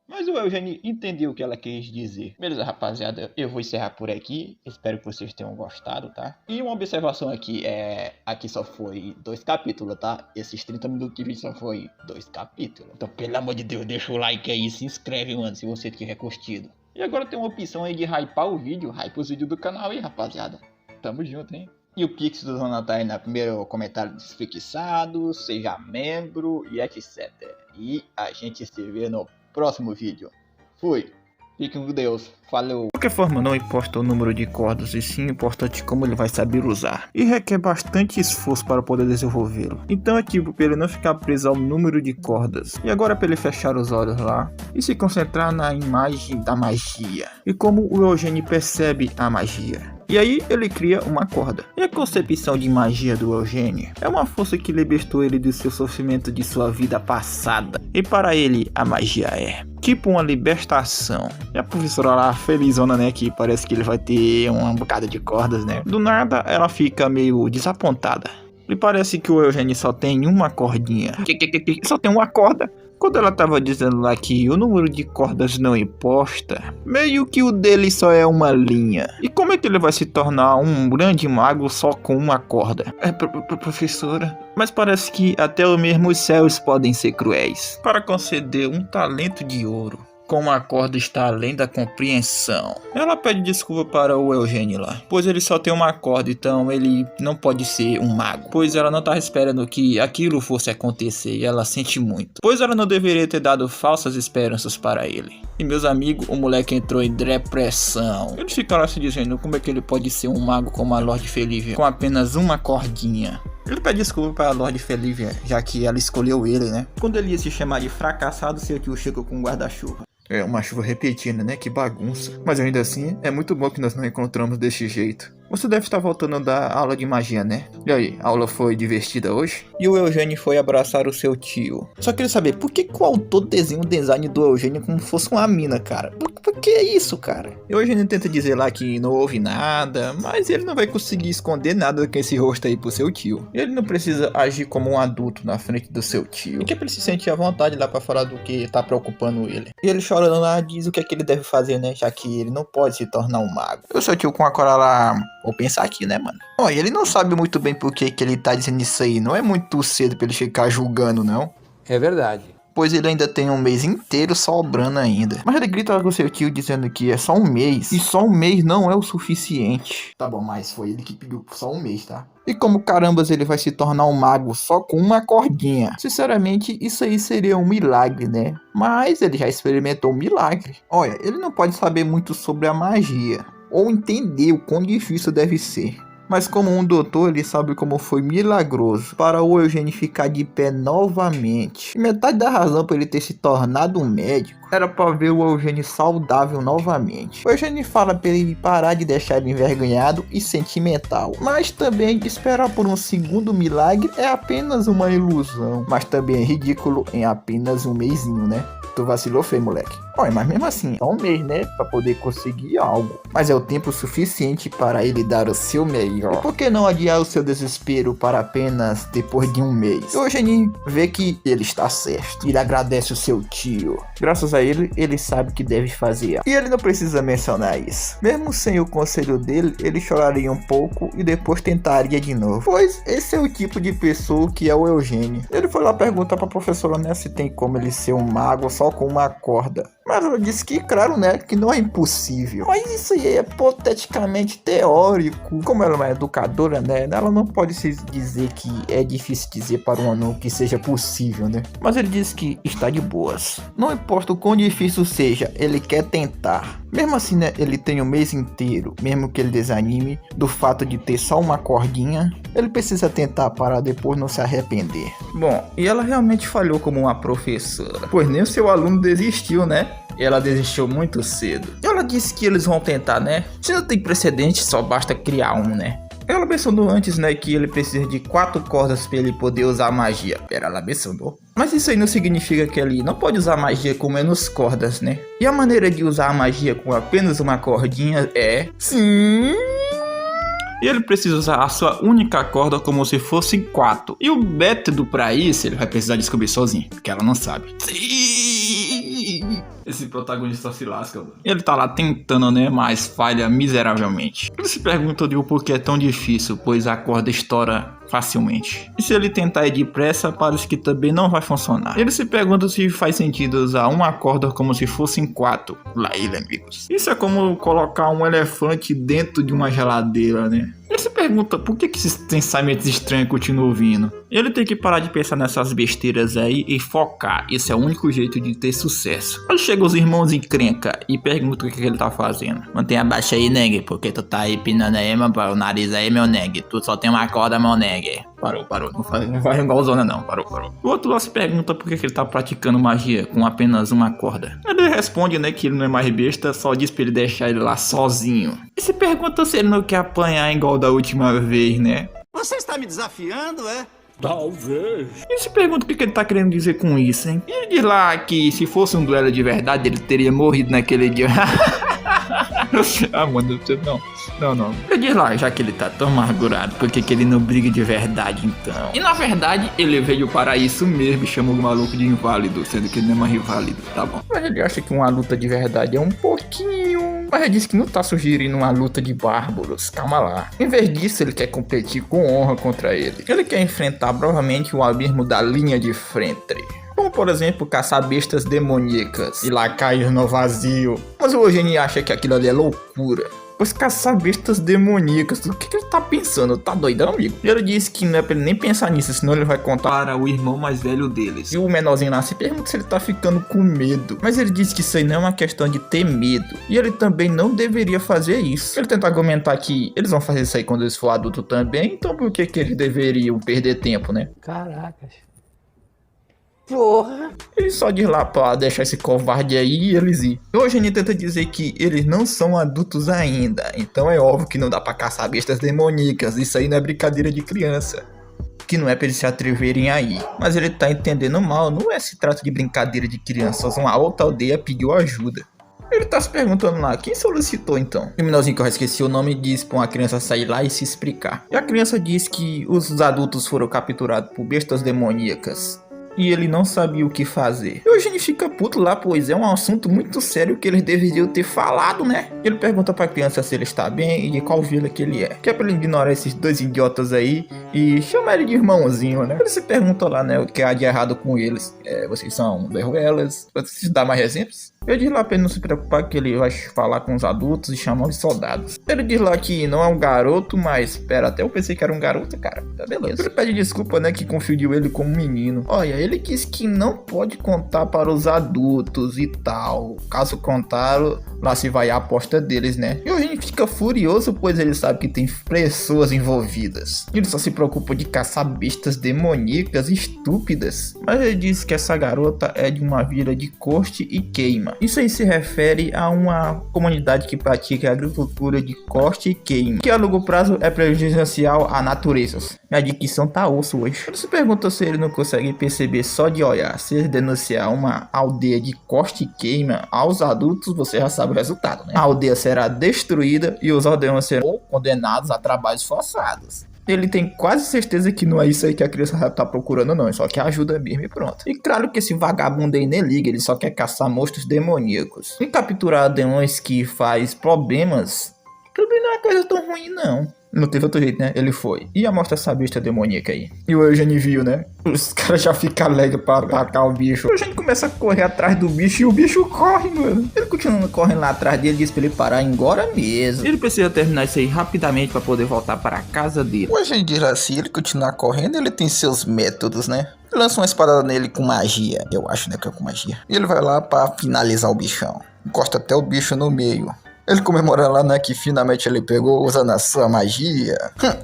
Speaker 6: Mas o Eugênio entendeu o que ela quis dizer. Beleza, rapaziada, eu vou encerrar por aqui. Espero que vocês tenham gostado, tá? E uma observação aqui, aqui só foi 2 capítulos, tá? Esses 30 minutos de vídeo só foi 2 capítulos. Então, pelo amor de Deus, deixa o like aí, se inscreve, mano, se você tiver curtido. E agora tem uma opção aí de hypar o vídeo, hype os vídeos do canal aí, rapaziada. Tamo junto, hein? E o Pix do Zona tá aí no primeiro comentário desfixado, seja membro e etc. E a gente se vê no próximo vídeo. Fui. Fiquem com Deus. Falou.
Speaker 1: De qualquer forma, não importa o número de cordas, e sim importante como ele vai saber usar. E requer bastante esforço para poder desenvolvê-lo. Então é tipo para ele não ficar preso ao número de cordas. E agora é para ele fechar os olhos lá e se concentrar na imagem da magia. E como o Eugênio percebe a magia. E aí ele cria uma corda. E a concepção de magia do Eugênio é uma força que libertou ele do seu sofrimento de sua vida passada. E para ele a magia é tipo uma libertação. E a professora lá felizona, né, que parece que ele vai ter uma bocada de cordas, né. Do nada ela fica meio desapontada. E parece que o Eugênio só tem uma cordinha. Só tem uma corda. Quando ela tava dizendo lá que o número de cordas não importa, meio que o dele só é uma linha. E como é que ele vai se tornar um grande mago só com uma corda? Professora, mas parece que até mesmo os céus podem ser cruéis para conceder um talento de ouro. Como a corda está além da compreensão. Ela pede desculpa para o Eugênio lá, pois ele só tem uma corda, então ele não pode ser um mago. Pois ela não estava esperando que aquilo fosse acontecer e ela sente muito. Pois ela não deveria ter dado falsas esperanças para ele. E meus amigos, o moleque entrou em depressão. Eles ficaram se dizendo como é que ele pode ser um mago como a Lorde Felívia com apenas uma cordinha. Ele pede desculpa para a Lorde Felívia, já que ela escolheu ele, né? Quando ele ia se chamar de fracassado, seu tio chegou com um guarda-chuva. É uma chuva repetida, né? Que bagunça. Mas ainda assim, é muito bom que nós não encontramos desse jeito. Você deve estar voltando da aula de magia, né? E aí, a aula foi divertida hoje? E o Eugênio foi abraçar o seu tio. Só queria saber, por que o autor desenha o design do Eugênio como se fosse uma mina, cara? Por que é isso, cara? E o Eugênio tenta dizer lá que não houve nada, mas ele não vai conseguir esconder nada com esse rosto aí pro seu tio. Ele não precisa agir como um adulto na frente do seu tio. E que ele se sentir à vontade lá pra falar do que tá preocupando ele. E ele chorando lá diz o que é que ele deve fazer, né? Já que ele não pode se tornar um mago. E o seu tio com a cola lá... Vou pensar aqui, né, mano? Olha, ele não sabe muito bem por que ele tá dizendo isso aí. Não é muito cedo pra ele ficar julgando, não.
Speaker 7: É verdade.
Speaker 1: Pois ele ainda tem um mês inteiro sobrando ainda. Mas ele grita lá com o seu tio dizendo que é só um mês. E só um mês não é o suficiente. Tá bom, mas foi ele que pediu só um mês, tá? E como carambas ele vai se tornar um mago só com uma cordinha? Sinceramente, isso aí seria um milagre, né? Mas ele já experimentou um milagre. Olha, ele não pode saber muito sobre a magia. Ou entender o quão difícil deve ser. Mas como um doutor, ele sabe como foi milagroso para o Eugênio ficar de pé novamente. E metade da razão para ele ter se tornado um médico era para ver o Eugênio saudável novamente. O Eugênio fala para ele parar de deixar ele envergonhado e sentimental. Mas também esperar por um segundo milagre é apenas uma ilusão. Mas também é ridículo em apenas um mesinho, né? Tu vacilou feio, moleque. Olha, mas mesmo assim, só um mês, né? Pra poder conseguir algo. Mas é o tempo suficiente para ele dar o seu melhor. E por que não adiar o seu desespero para apenas depois de um mês? O Eugênio vê que ele está certo. Ele agradece o seu tio. Graças a ele, ele sabe que deve fazer. E ele não precisa mencionar isso. Mesmo sem o conselho dele, ele choraria um pouco e depois tentaria de novo. Pois esse é o tipo de pessoa que é o Eugênio. Ele foi lá perguntar pra professora, né, se tem como ele ser um mago só com uma corda. Mas ela disse que, claro, né, que não é impossível. Mas isso aí é hipoteticamente teórico. Como ela é uma educadora, né, ela não pode se dizer que é difícil dizer para um aluno que seja possível, né. Mas ele disse que está de boas. Não importa o quão difícil seja, ele quer tentar. Mesmo assim, né, ele tem o mês inteiro, mesmo que ele desanime do fato de ter só uma cordinha, ele precisa tentar para depois não se arrepender. Bom, e ela realmente falhou como uma professora, pois nem o seu aluno desistiu, né? Ela desistiu muito cedo. Ela disse que eles vão tentar, né? Se não tem precedente, só basta criar um, né? Ela mencionou antes, né, que ele precisa de 4 cordas para ele poder usar magia. Pera, ela mencionou. Mas isso aí não significa que ele não pode usar magia com menos cordas, né? E a maneira de usar a magia com apenas uma cordinha é... Sim... E ele precisa usar a sua única corda como se fosse 4. E o método para isso ele vai precisar descobrir sozinho, porque ela não sabe. Sim. aí. Esse protagonista se lasca, mano. Ele tá lá tentando, né? Mas falha miseravelmente. Ele se pergunta de o porquê é tão difícil, pois a corda estoura facilmente. E se ele tentar ir depressa, parece que também não vai funcionar. Ele se pergunta se faz sentido usar uma corda como se fossem 4. Lá ele, amigos. Isso é como colocar um elefante dentro de uma geladeira, né? Ele se pergunta por que esses pensamentos estranhos continuam vindo. Ele tem que parar de pensar nessas besteiras aí e focar. Esse é o único jeito de ter sucesso. Aí chega os irmãos encrenca e pergunta o que ele tá fazendo. Mantenha abaixo aí, neg, porque tu tá aí pinando aí, meu pai, o nariz aí, meu neg. Tu só tem uma corda, meu neg. Parou. Não vai igual zona não. Parou. O outro lá se pergunta por que ele tá praticando magia com apenas uma corda. Ele responde, né, que ele não é mais besta, só diz pra ele deixar ele lá sozinho. E se pergunta se ele não quer apanhar igual da última vez, né?
Speaker 7: Você está me desafiando, é?
Speaker 4: Talvez.
Speaker 1: E se pergunta o que ele tá querendo dizer com isso, hein? E ele diz lá que se fosse um duelo de verdade, ele teria morrido naquele dia. Ah, mano, não. Ele diz lá, já que ele tá tão amargurado, por que ele não briga de verdade, então? E na verdade, ele veio para isso mesmo e chamou o maluco de inválido, sendo que ele não é mais inválido, tá bom? Mas ele acha que uma luta de verdade é um pouquinho... Mas ele disse que não tá sugerindo uma luta de bárbaros, calma lá. Em vez disso, ele quer competir com honra contra ele. Ele quer enfrentar provavelmente o abismo da linha de frente. Como, por exemplo, caçar bestas demoníacas e lá cair no vazio. Mas o Eugênio acha que aquilo ali é loucura. Pois caçar bestas demoníacas, o que ele tá pensando? Tá doidão, amigo? E ele disse que não é pra ele nem pensar nisso, senão ele vai contar para o irmão mais velho deles. E o menorzinho lá se pergunta se ele tá ficando com medo. Mas ele disse que isso aí não é uma questão de ter medo. E ele também não deveria fazer isso. Ele tenta argumentar que eles vão fazer isso aí quando eles for adulto também, então por que eles deveriam perder tempo, né?
Speaker 8: Caracas. Porra!
Speaker 1: Ele só diz lá pra deixar esse covarde aí e eles ir. Hoje a gente tenta dizer que eles não são adultos ainda, então é óbvio que não dá pra caçar bestas demoníacas, isso aí não é brincadeira de criança. Que não é pra eles se atreverem aí. Mas ele tá entendendo mal, não é se trata de brincadeira de crianças, uma outra aldeia pediu ajuda. Ele tá se perguntando lá, quem solicitou então? O menorzinho que eu esqueci o nome diz pra uma criança sair lá e se explicar. E a criança diz que os adultos foram capturados por bestas demoníacas. E ele não sabia o que fazer. E o Eugênio fica puto lá, pois é um assunto muito sério que eles deveriam ter falado, né? Ele pergunta pra criança se ele está bem e de qual vila que ele é. Que é pra ele ignorar esses dois idiotas aí e chamar ele de irmãozinho, né? Ele se pergunta lá, né, o que há de errado com eles. Vocês são verruelas? Vocês dão mais exemplos? Eu diz lá pra ele não se preocupar que ele vai falar com os adultos e chamar os soldados. Ele diz lá que não é um garoto, mas... Pera, até eu pensei que era um garoto, cara. Tá beleza. Ele pede desculpa, né, que confundiu ele como menino. Olha, ele disse que não pode contar para os adultos e tal. Caso contrário, lá se vai a aposta deles, né? E a gente fica furioso, pois ele sabe que tem pessoas envolvidas. Ele só se preocupa de caçar bestas demoníacas estúpidas. Mas ele diz que essa garota é de uma vila de corte e queima. Isso aí se refere a uma comunidade que pratica agricultura de corte e queima, que a longo prazo é prejudicial à natureza. Minha dicção tá osso hoje. Ele se pergunta se ele não consegue perceber só de olhar. Se ele denunciar uma aldeia de corte e queima aos adultos, você já sabe o resultado, né? A aldeia será destruída e os aldeões serão condenados a trabalhos forçados. Ele tem quase certeza que não é isso aí que a criança já tá procurando não, só que ajuda mesmo e pronto. E claro que esse vagabundo aí nem liga, ele só quer caçar monstros demoníacos. E capturar aldeões que faz problemas também não é coisa tão ruim não. Não teve outro jeito, né? Ele foi. E a mostra essa besta demoníaca aí. E o Eugênio viu, né? Os caras já ficam alegres pra atacar o bicho. O Eugênio começa a correr atrás do bicho e o bicho corre, mano. Ele continua correndo lá atrás dele e diz pra ele parar agora mesmo. Ele precisa terminar isso aí rapidamente pra poder voltar para a casa dele.
Speaker 3: O Eugênio diz assim, ele continuar correndo, ele tem seus métodos, né? Ele lança uma espadada nele com magia. Eu acho, né, que é com magia. E ele vai lá pra finalizar o bichão. Encosta até o bicho no meio. Ele comemora lá, né, que finalmente ele pegou usando a sua magia.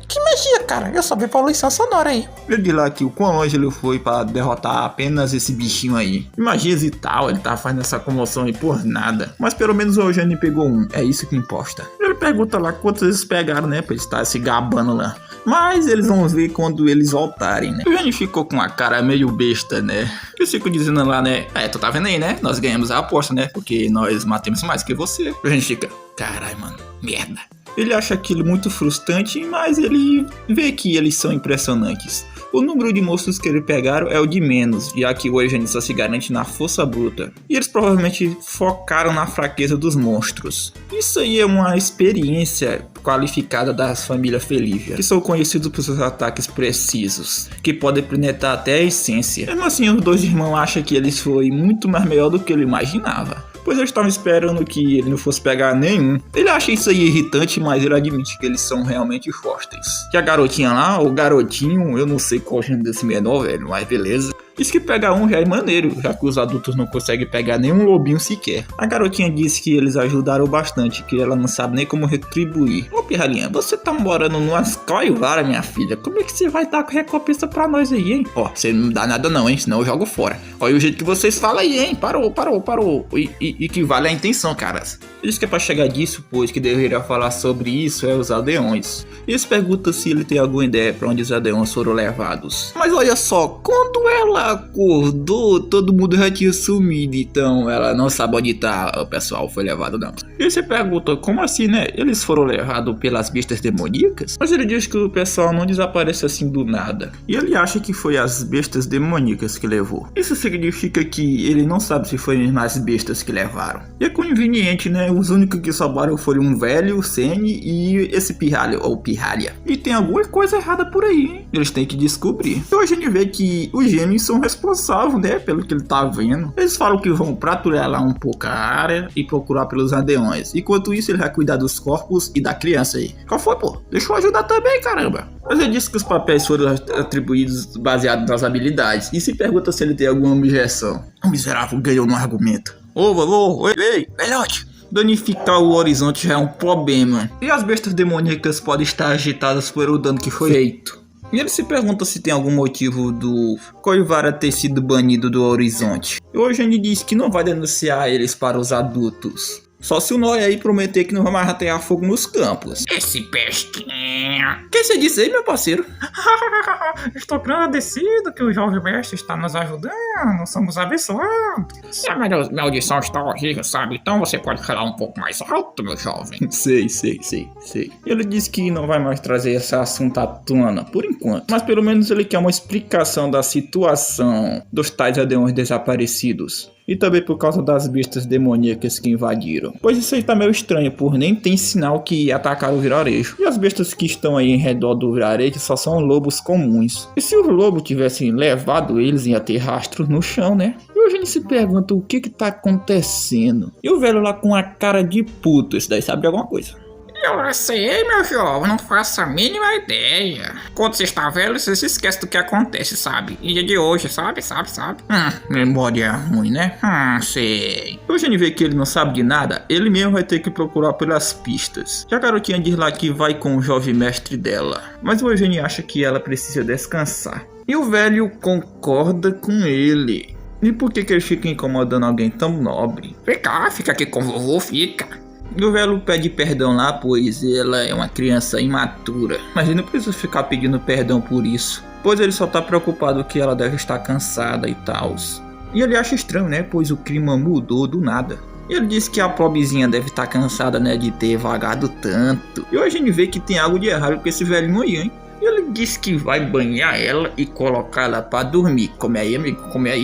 Speaker 7: Que magia, cara? Eu só vi poluição sonora aí.
Speaker 1: Ele diz lá que o quão longe ele foi pra derrotar apenas esse bichinho aí. Magias e tal, ele tá fazendo essa comoção aí por nada. Mas pelo menos o Eugênio pegou um, é isso que importa. Ele pergunta lá quantas vezes pegaram, né, pra ele estar se gabando lá. Mas eles vão ver quando eles voltarem, né? O Eugênio ficou com a cara meio besta, né? Eu fico dizendo lá, né? Tu tá vendo aí, né? Nós ganhamos a aposta, né? Porque nós matamos mais que você. O Eugênio fica, carai, mano, merda. Ele acha aquilo muito frustrante, mas ele vê que eles são impressionantes. O número de monstros que eles pegaram é o de menos, já que o Eugênio só se garante na força bruta. E eles provavelmente focaram na fraqueza dos monstros. Isso aí é uma experiência qualificada das famílias Felívia, que são conhecidos por seus ataques precisos, que podem penetrar até a essência. Mesmo assim, os dois irmãos acham que eles foi muito mais melhor do que ele imaginava, pois eles estavam esperando que ele não fosse pegar nenhum. Ele acha isso aí irritante, mas ele admite que eles são realmente fortes. Que a garotinha lá, o garotinho, eu não sei qual o gênero desse menor, velho, mas beleza. Diz que pegar um já é maneiro, já que os adultos não conseguem pegar nenhum lobinho sequer. A garotinha disse que eles ajudaram bastante, que ela não sabe nem como retribuir. Ô pirralhinha, você tá morando numa Coivara, minha filha. Como é que você vai dar recompensa pra nós aí, hein? Ó, você não dá nada não, hein? Senão eu jogo fora. Olha o jeito que vocês falam aí, hein? Parou. E que vale a intenção, caras. Diz que é pra chegar disso, pois que deveria falar sobre isso é os aldeões. Eles perguntam se ele tem alguma ideia pra onde os aldeões foram levados. Mas olha só, quando ela acordou, todo mundo já tinha sumido, então ela não sabe onde tá o pessoal foi levado não. E você pergunta, como assim, né? Eles foram levados pelas bestas demoníacas? Mas ele diz que o pessoal não desaparece assim do nada. E ele acha que foi as bestas demoníacas que levou. Isso significa que ele não sabe se foi as bestas que levaram. E é conveniente, né? Os únicos que sobraram foram um velho, o Sene e esse pirralho, ou pirralha. E tem alguma coisa errada por aí, hein? Eles têm que descobrir. E hoje a gente vê que os gêmeos são responsáveis, né? Pelo que ele tá vendo. Eles falam que vão patrulhar lá um pouco a área e procurar pelos aldeões. Enquanto isso, ele vai cuidar dos corpos e da criança aí. Qual foi, pô? Deixa eu ajudar também, caramba. Mas ele disse que os papéis foram atribuídos baseados nas habilidades. E se pergunta se ele tem alguma objeção. O miserável ganhou no argumento. Ei, velhote. Danificar o horizonte já é um problema. E as bestas demoníacas podem estar agitadas pelo dano que foi feito. E ele se pergunta se tem algum motivo do Coivara ter sido banido do horizonte. E hoje ele diz que não vai denunciar eles para os adultos. Só se o Noia aí prometer que não vai mais atear fogo nos campos.
Speaker 2: Esse pestinho.
Speaker 1: O que você disse aí, meu parceiro?
Speaker 7: Estou agradecido que o jovem mestre está nos ajudando. Somos abençoados.
Speaker 2: Se a maldição está horrível, sabe? Então você pode falar um pouco mais alto, meu jovem.
Speaker 1: Sei. Ele disse que não vai mais trazer esse assunto à tona, por enquanto. Mas pelo menos ele quer uma explicação da situação dos tais aldeões desaparecidos. E também por causa das bestas demoníacas que invadiram. Pois isso aí tá meio estranho, por nem tem sinal que atacaram o vilarejo. E as bestas que estão aí em redor do vilarejo só são lobos comuns. E se os lobos tivessem levado eles, ia ter rastros no chão, né? E hoje a gente se pergunta o que tá acontecendo. E o velho lá com a cara de puto, esse daí sabe de alguma coisa.
Speaker 2: Eu sei, meu jovem, não faço a mínima ideia. Quando você está velho, você se esquece do que acontece, sabe? E de hoje, sabe?
Speaker 1: Memória ruim, né? Sei. Hoje a gente vê que ele não sabe de nada, ele mesmo vai ter que procurar pelas pistas. Já a garotinha diz lá que vai com o jovem mestre dela, mas o Eugênio acha que ela precisa descansar. E o velho concorda com ele. E por que ele fica incomodando alguém tão nobre?
Speaker 2: Fica aqui com o vovô, fica.
Speaker 1: E o velho pede perdão lá, pois ela é uma criança imatura. Mas ele não precisa ficar pedindo perdão por isso, pois ele só tá preocupado que ela deve estar cansada e tal. E ele acha estranho, né, pois o clima mudou do nada. E ele diz que a pobrezinha deve estar cansada, né, de ter vagado tanto. E hoje a gente vê que tem algo de errado com esse velhinho aí, hein. E ele diz que vai banhar ela e colocar ela pra dormir. Come aí,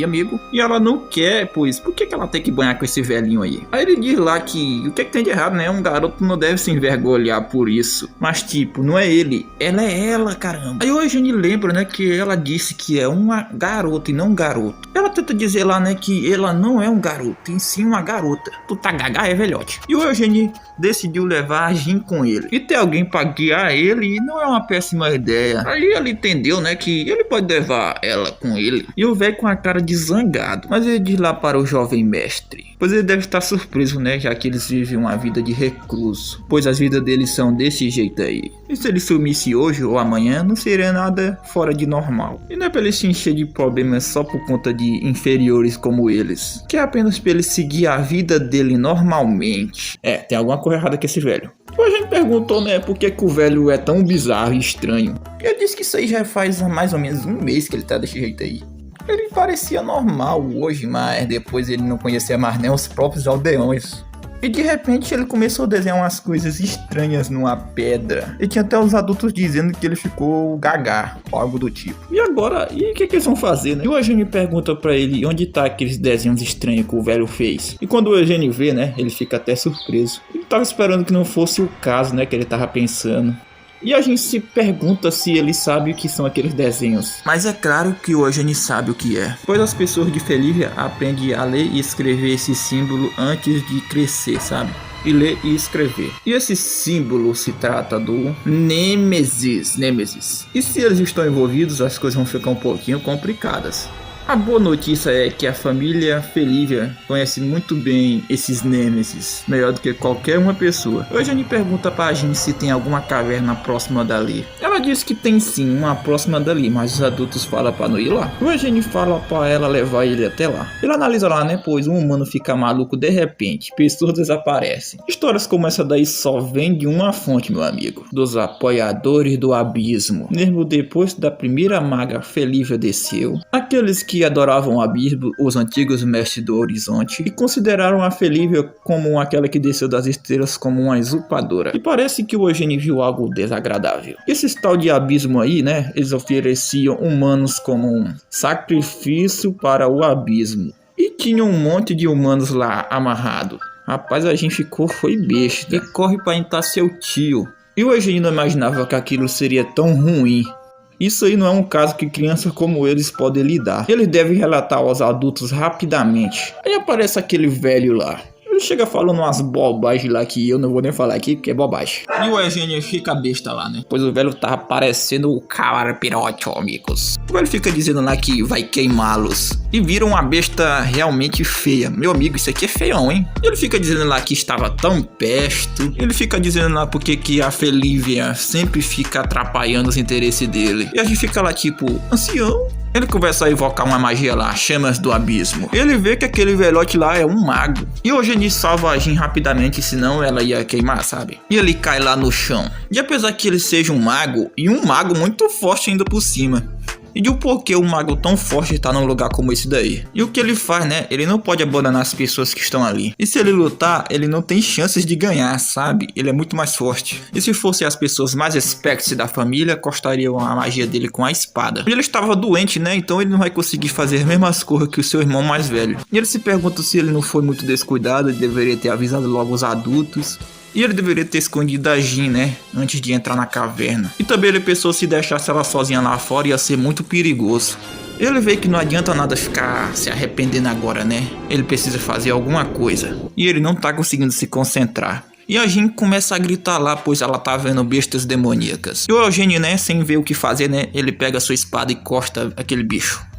Speaker 1: amigo. E ela não quer, pois por que ela tem que banhar com esse velhinho aí? Aí ele diz lá que o que tem de errado, né? Um garoto não deve se envergonhar por isso. Mas tipo, não é ele, ela é ela, caramba. Aí hoje a gente lembra, né, que ela disse que é uma garota e não um garoto. Ela tenta dizer lá, né, que ela não é um garoto, em sim uma garota. Tu tá gaga, é velhote. E o Eugênio decidiu levar a Jin com ele. E ter alguém pra guiar ele não é uma péssima ideia. Aí ele entendeu, né, que ele pode levar ela com ele. E o velho com a cara de zangado. Mas ele diz lá para o jovem mestre, pois ele deve estar surpreso, né, já que eles vivem uma vida de recluso, pois as vidas deles são desse jeito aí. E se ele sumisse hoje ou amanhã, não seria nada fora de normal. E não é pra ele se encher de problemas só por conta de inferiores como eles, que é apenas pra ele seguir a vida dele normalmente. Tem alguma coisa errada com esse velho. A gente perguntou, né, por que o velho é tão bizarro e estranho. E ele disse que isso aí já faz mais ou menos um mês que ele tá desse jeito aí. Ele parecia normal hoje, mas depois ele não conhecia mais nem os próprios aldeões. E de repente ele começou a desenhar umas coisas estranhas numa pedra. E tinha até os adultos dizendo que ele ficou gaga, ou algo do tipo. E agora, e o que eles vão fazer, né? E o Eugênio pergunta pra ele onde tá aqueles desenhos estranhos que o velho fez. E quando o Eugênio vê, né, ele fica até surpreso. Ele tava esperando que não fosse o caso, né, que ele tava pensando. E a gente se pergunta se ele sabe o que são aqueles desenhos. Mas é claro que o Eugênio sabe o que é. Pois as pessoas de Felívia aprendem a ler e escrever esse símbolo antes de crescer, sabe? E ler e escrever. E esse símbolo se trata do Nêmesis. E se eles estão envolvidos, as coisas vão ficar um pouquinho complicadas. A boa notícia é que a família Felívia conhece muito bem esses Nêmesis, melhor do que qualquer uma pessoa. O Eugênio pergunta pra gente se tem alguma caverna próxima dali. Ela diz que tem sim, uma próxima dali, mas os adultos falam pra não ir lá. O Eugênio fala pra ela levar ele até lá. Ele analisa lá, né, pois um humano fica maluco de repente, pessoas desaparecem. Histórias como essa daí só vêm de uma fonte, meu amigo, dos apoiadores do abismo. Mesmo depois da primeira maga Felívia desceu, aqueles que adoravam o abismo, os antigos mestres do horizonte, e consideraram a Felívia como aquela que desceu das estrelas como uma usurpadora. E parece que o Eugênio viu algo desagradável. Esse tal de abismo aí, né, eles ofereciam humanos como um sacrifício para o abismo. E tinha um monte de humanos lá amarrado. Rapaz, a gente foi besta. E corre para entrar seu tio. E o Eugênio não imaginava que aquilo seria tão ruim. Isso aí não é um caso que crianças como eles podem lidar. Eles devem relatar aos adultos rapidamente. Aí aparece aquele velho lá. Ele chega falando umas bobagens lá que eu não vou nem falar aqui, porque é bobagem. E o Eugênio fica besta lá, né? Pois o velho tava parecendo o Carapirote, amigos. O velho fica dizendo lá que vai queimá-los. E vira uma besta realmente feia. Meu amigo, isso aqui é feião, hein? Ele fica dizendo lá que estava tão perto. Ele fica dizendo lá porque que a Felívia sempre fica atrapalhando os interesses dele. E a gente fica lá tipo, ancião. Ele começa a invocar uma magia lá, chamas do abismo. Ele vê que aquele velhote lá é um mago. E o Eugênio salva a Jean rapidamente, senão ela ia queimar, sabe? E ele cai lá no chão. E apesar que ele seja um mago, e um mago muito forte ainda por cima. E de um porquê um mago tão forte está num lugar como esse daí. E o que ele faz, né? Ele não pode abandonar as pessoas que estão ali. E se ele lutar, ele não tem chances de ganhar, sabe? Ele é muito mais forte. E se fossem as pessoas mais expects da família, costariam a magia dele com a espada. E ele estava doente, né? Então ele não vai conseguir fazer as mesmas coisas que o seu irmão mais velho. E ele se pergunta se ele não foi muito descuidado e deveria ter avisado logo os adultos. E ele deveria ter escondido a Jean, né? Antes de entrar na caverna. E também ele pensou se deixasse ela sozinha lá fora ia ser muito perigoso. Ele vê que não adianta nada ficar se arrependendo agora, né? Ele precisa fazer alguma coisa. E ele não tá conseguindo se concentrar. E a Jean começa a gritar lá, pois ela tá vendo bestas demoníacas. E o Eugênio, né? Sem ver o que fazer, né? Ele pega sua espada e corta aquele bicho.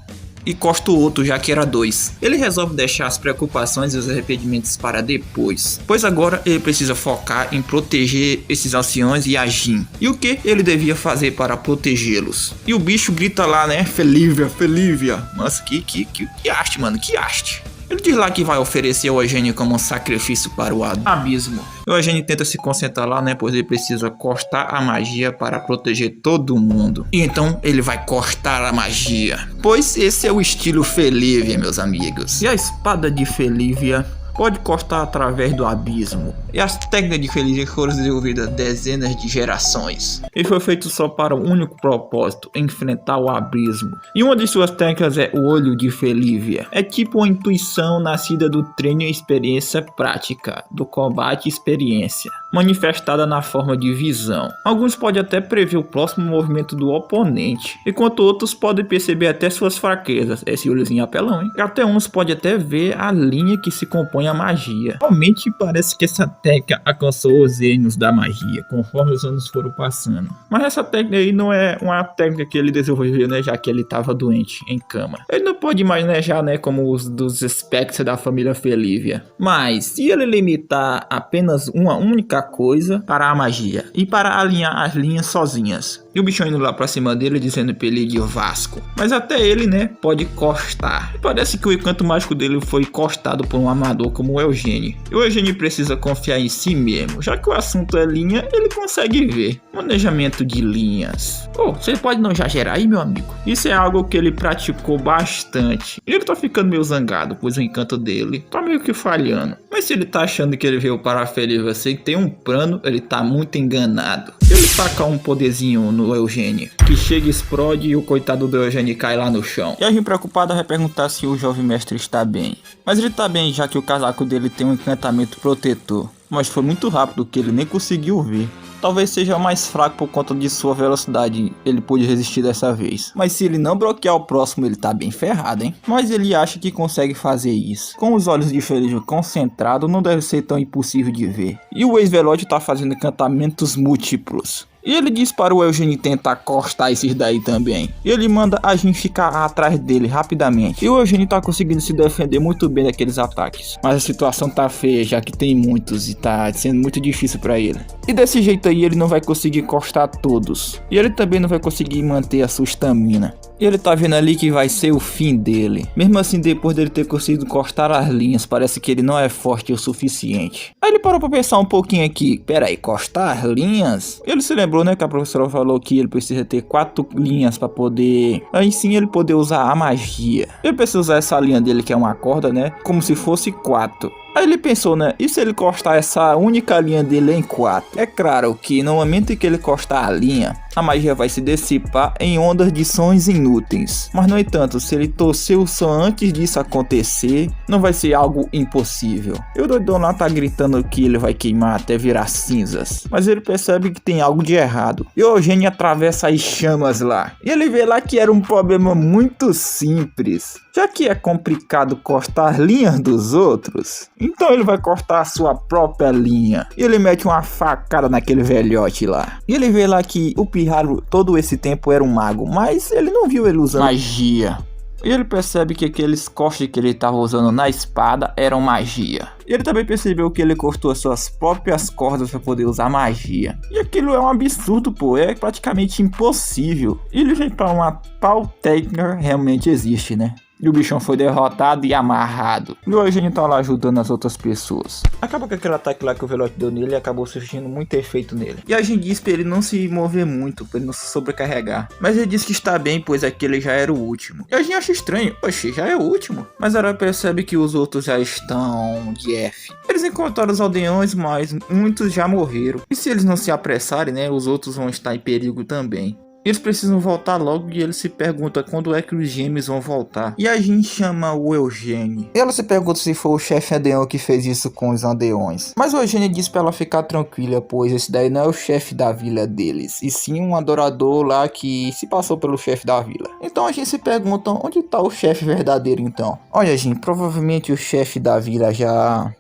Speaker 1: E corta o outro, já que era 2. Ele resolve deixar as preocupações e os arrependimentos para depois, pois agora ele precisa focar em proteger esses anciões e a Jean. E o que ele devia fazer para protegê-los? E o bicho grita lá, né? Felívia. Nossa, que haste, mano, que haste. Ele diz lá que vai oferecer o Eugênio como um sacrifício para o abismo. O Eugênio tenta se concentrar lá, né? Pois ele precisa cortar a magia para proteger todo mundo. E então ele vai cortar a magia. Pois esse é o estilo Felívia, meus amigos. E a espada de Felívia pode cortar através do abismo. E as técnicas de Felívia foram desenvolvidas dezenas de gerações. E foi feito só para um único propósito: enfrentar o abismo. E uma de suas técnicas é o olho de Felívia. É tipo uma intuição nascida do treino e experiência prática, do combate e experiência, manifestada na forma de visão. Alguns podem até prever o próximo movimento do oponente, enquanto outros podem perceber até suas fraquezas. Esse olhozinho apelão, hein? E até uns podem até ver a linha que se compõe a magia. Realmente parece que essa técnica alcançou os gênios da magia, conforme os anos foram passando. Mas essa técnica aí não é uma técnica que ele desenvolveu, né, já que ele estava doente, em cama. Ele não pode manejar, né, como os dos espectros da família Felívia. Mas se ele limitar apenas uma única coisa para a magia e para alinhar as linhas sozinhas, E o bichão indo lá pra cima dele, dizendo pra ele ir de Vasco. Mas até ele, né, pode costar. Parece que o encanto mágico dele foi costado por um amador como o Eugênio. E o Eugênio precisa confiar em si mesmo. Já que o assunto é linha, ele consegue ver. Manejamento de linhas. Oh, você pode não exagerar aí, meu amigo? Isso é algo que ele praticou bastante. E ele tá ficando meio zangado, pois o encanto dele tá meio que falhando. Mas se ele tá achando que ele veio para ferir você e tem um plano, ele tá muito enganado. Ele taca um poderzinho no Eugênio, que chega, explode e o coitado do Eugênio cai lá no chão. E a gente preocupada vai perguntar se o jovem mestre está bem. Mas ele tá bem, já que o casaco dele tem um encantamento protetor. Mas foi muito rápido que ele nem conseguiu ver. Talvez seja mais fraco por conta de sua velocidade, ele pôde resistir dessa vez. Mas se ele não bloquear o próximo, ele tá bem ferrado, hein? Mas ele acha que consegue fazer isso. Com os olhos de Feliz concentrados, não deve ser tão impossível de ver. E o ex-Velote tá fazendo encantamentos múltiplos. E ele diz para o Eugênio tentar cortar esses daí também. E ele manda a gente ficar atrás dele rapidamente. E o Eugênio tá conseguindo se defender muito bem daqueles ataques. Mas a situação tá feia, já que tem muitos e tá sendo muito difícil para ele. E desse jeito aí ele não vai conseguir cortar todos. E ele também não vai conseguir manter a sua estamina. E ele tá vendo ali que vai ser o fim dele. Mesmo assim, depois dele ter conseguido cortar as linhas, parece que ele não é forte o suficiente. Aí ele parou pra pensar um pouquinho aqui. Pera aí, cortar as linhas? Ele se lembrou, né, que a professora falou que ele precisa ter 4 linhas pra poder... Aí sim ele poder usar a magia. Ele precisa usar essa linha dele, que é uma corda, né, como se fosse 4. Aí ele pensou, né, e se ele cortar essa única linha dele em 4? É claro que no momento em que ele cortar a linha, a magia vai se dissipar em ondas de sons inúteis. Mas no entanto, se ele torcer o som antes disso acontecer, não vai ser algo impossível. E o doidão lá tá gritando que ele vai queimar até virar cinzas. Mas ele percebe que tem algo de errado. E o Eugênio atravessa as chamas lá. E ele vê lá que era um problema muito simples. Já que é complicado cortar linhas dos outros, então ele vai cortar a sua própria linha. E ele mete uma facada naquele velhote lá. E ele vê lá que o Pirralho todo esse tempo era um mago, mas ele não viu ele usando magia. E ele percebe que aqueles cortes que ele estava usando na espada eram magia. E ele também percebeu que ele cortou as suas próprias cordas para poder usar magia. E aquilo é um absurdo, pô, é praticamente impossível. E ele vem para uma tal técnica realmente existe, né? E o bichão foi derrotado e amarrado. E o Eugênio tá lá ajudando as outras pessoas. Acaba que aquele ataque lá que o Velote deu nele acabou surgindo muito efeito nele. E a gente diz pra ele não se mover muito, pra ele não se sobrecarregar. Mas ele diz que está bem, pois aquele já era o último. E a gente acha estranho, oxe, já é o último. Mas ela percebe que os outros já estão de F. Eles encontraram os aldeões, mas muitos já morreram. E se eles não se apressarem, né, os outros vão estar em perigo também. Eles precisam voltar logo e ele se pergunta quando é que os gêmeos vão voltar. E a gente chama o Eugênio. E ela se pergunta se foi o chefe aldeão que fez isso com os aldeões. Mas o Eugênio diz pra ela ficar tranquila, pois esse daí não é o chefe da vila deles, e sim um adorador lá que se passou pelo chefe da vila. Então a gente se pergunta onde tá o chefe verdadeiro então. Olha, gente, provavelmente o chefe da vila já...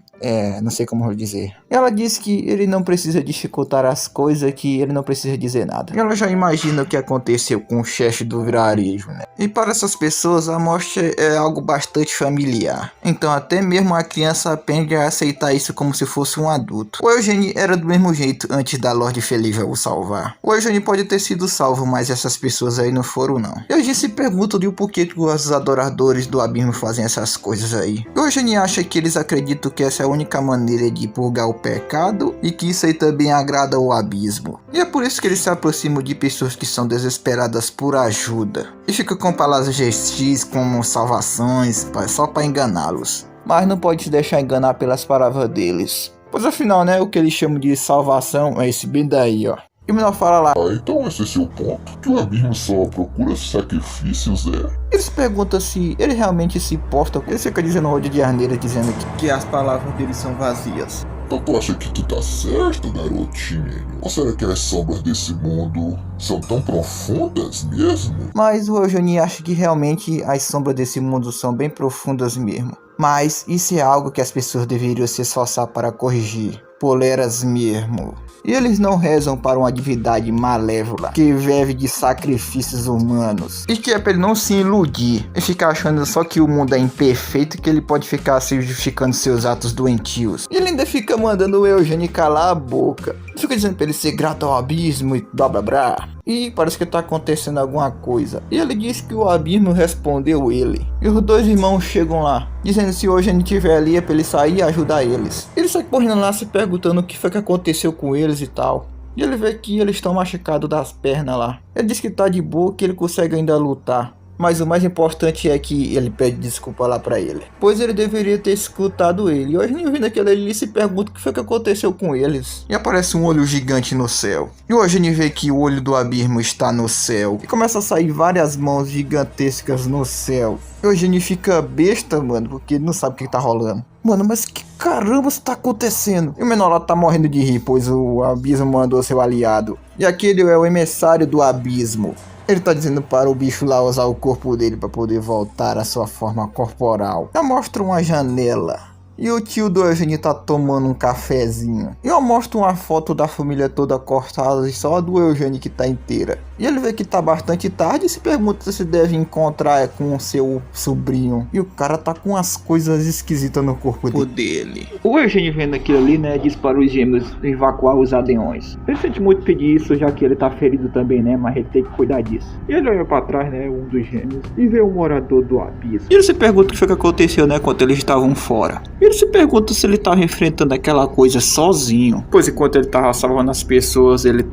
Speaker 1: não sei como vou dizer. Ela diz que ele não precisa dificultar as coisas, que ele não precisa dizer nada. Ela já imagina o que aconteceu com o chefe do vilarejo, né? E para essas pessoas a morte é algo bastante familiar. Então até mesmo a criança aprende a aceitar isso como se fosse um adulto. O Eugênio era do mesmo jeito antes da Lorde Felível o salvar. O Eugênio pode ter sido salvo, mas essas pessoas aí não foram não. E a gente se pergunta de por que os adoradores do abismo fazem essas coisas aí. O Eugênio acha que eles acreditam que essa é a única maneira de purgar o pecado e que isso aí também agrada o abismo. E é por isso que eles se aproximam de pessoas que são desesperadas por ajuda e ficam com palavras gestis como salvações só para enganá-los. Mas não pode se deixar enganar pelas palavras deles, pois afinal, né, o que eles chamam de salvação é esse bem daí, ó. E o menor fala lá:
Speaker 8: então esse é seu ponto? Que o abismo só procura sacrifícios,
Speaker 3: Eles perguntam se ele realmente se importa. Ele fica dizendo roda de arneira, dizendo que as palavras dele são vazias.
Speaker 8: Então tu acha que tu tá certo, garotinho? Ou será que as sombras desse mundo são tão profundas mesmo?
Speaker 3: Mas o Eugênio acha que realmente as sombras desse mundo são bem profundas mesmo. Mas isso é algo que as pessoas deveriam se esforçar para corrigir. Poleras mesmo. E eles não rezam para uma divindade malévola que vive de sacrifícios humanos. E que é para ele não se iludir e ficar achando só que o mundo é imperfeito e que ele pode ficar se justificando seus atos doentios. E ele ainda fica mandando o Eugênio calar a boca. Fica dizendo pra ele ser grato ao abismo e blá blá blá. E parece que tá acontecendo alguma coisa. E ele diz que o abismo respondeu ele. E os dois irmãos chegam lá, dizendo que se hoje a gente estiver ali é pra ele sair e ajudar eles. Ele sai correndo lá se perguntando o que foi que aconteceu com eles e tal. E ele vê que eles estão machucados das pernas lá. Ele diz que tá de boa, que ele consegue ainda lutar. Mas o mais importante é que ele pede desculpa lá pra ele, pois ele deveria ter escutado ele. E hoje, nem ouvindo aquilo, ele se pergunta o que foi que aconteceu com eles. E aparece um olho gigante no céu. E hoje ele vê que o olho do abismo está no céu. E começa a sair várias mãos gigantescas no céu. E hoje ele fica besta, mano, porque ele não sabe o que tá rolando. Mano, mas que caramba está acontecendo? E o menor lá tá morrendo de rir, pois o abismo mandou seu aliado. E aquele é o emissário do abismo. Ele tá dizendo para o bicho lá usar o corpo dele para poder voltar à sua forma corporal. Já mostra uma janela. E o tio do Eugênio tá tomando um cafezinho. E eu mostro uma foto da família toda cortada e só a do Eugênio que tá inteira. E ele vê que tá bastante tarde e se pergunta se deve encontrar com o seu sobrinho. E o cara tá com umas coisas esquisitas no corpo dele.
Speaker 6: O Eugênio vendo aquilo ali, né, diz para os gêmeos evacuar os aldeões. Ele sente muito pedir isso, já que ele tá ferido também, né, mas ele tem que cuidar disso. E ele olha pra trás, né, um dos gêmeos, e vê o morador do abismo.
Speaker 1: E ele se pergunta o que foi que aconteceu, né, quando eles estavam fora. Ele se pergunta se ele estava enfrentando aquela coisa sozinho, pois enquanto ele estava salvando as pessoas, ele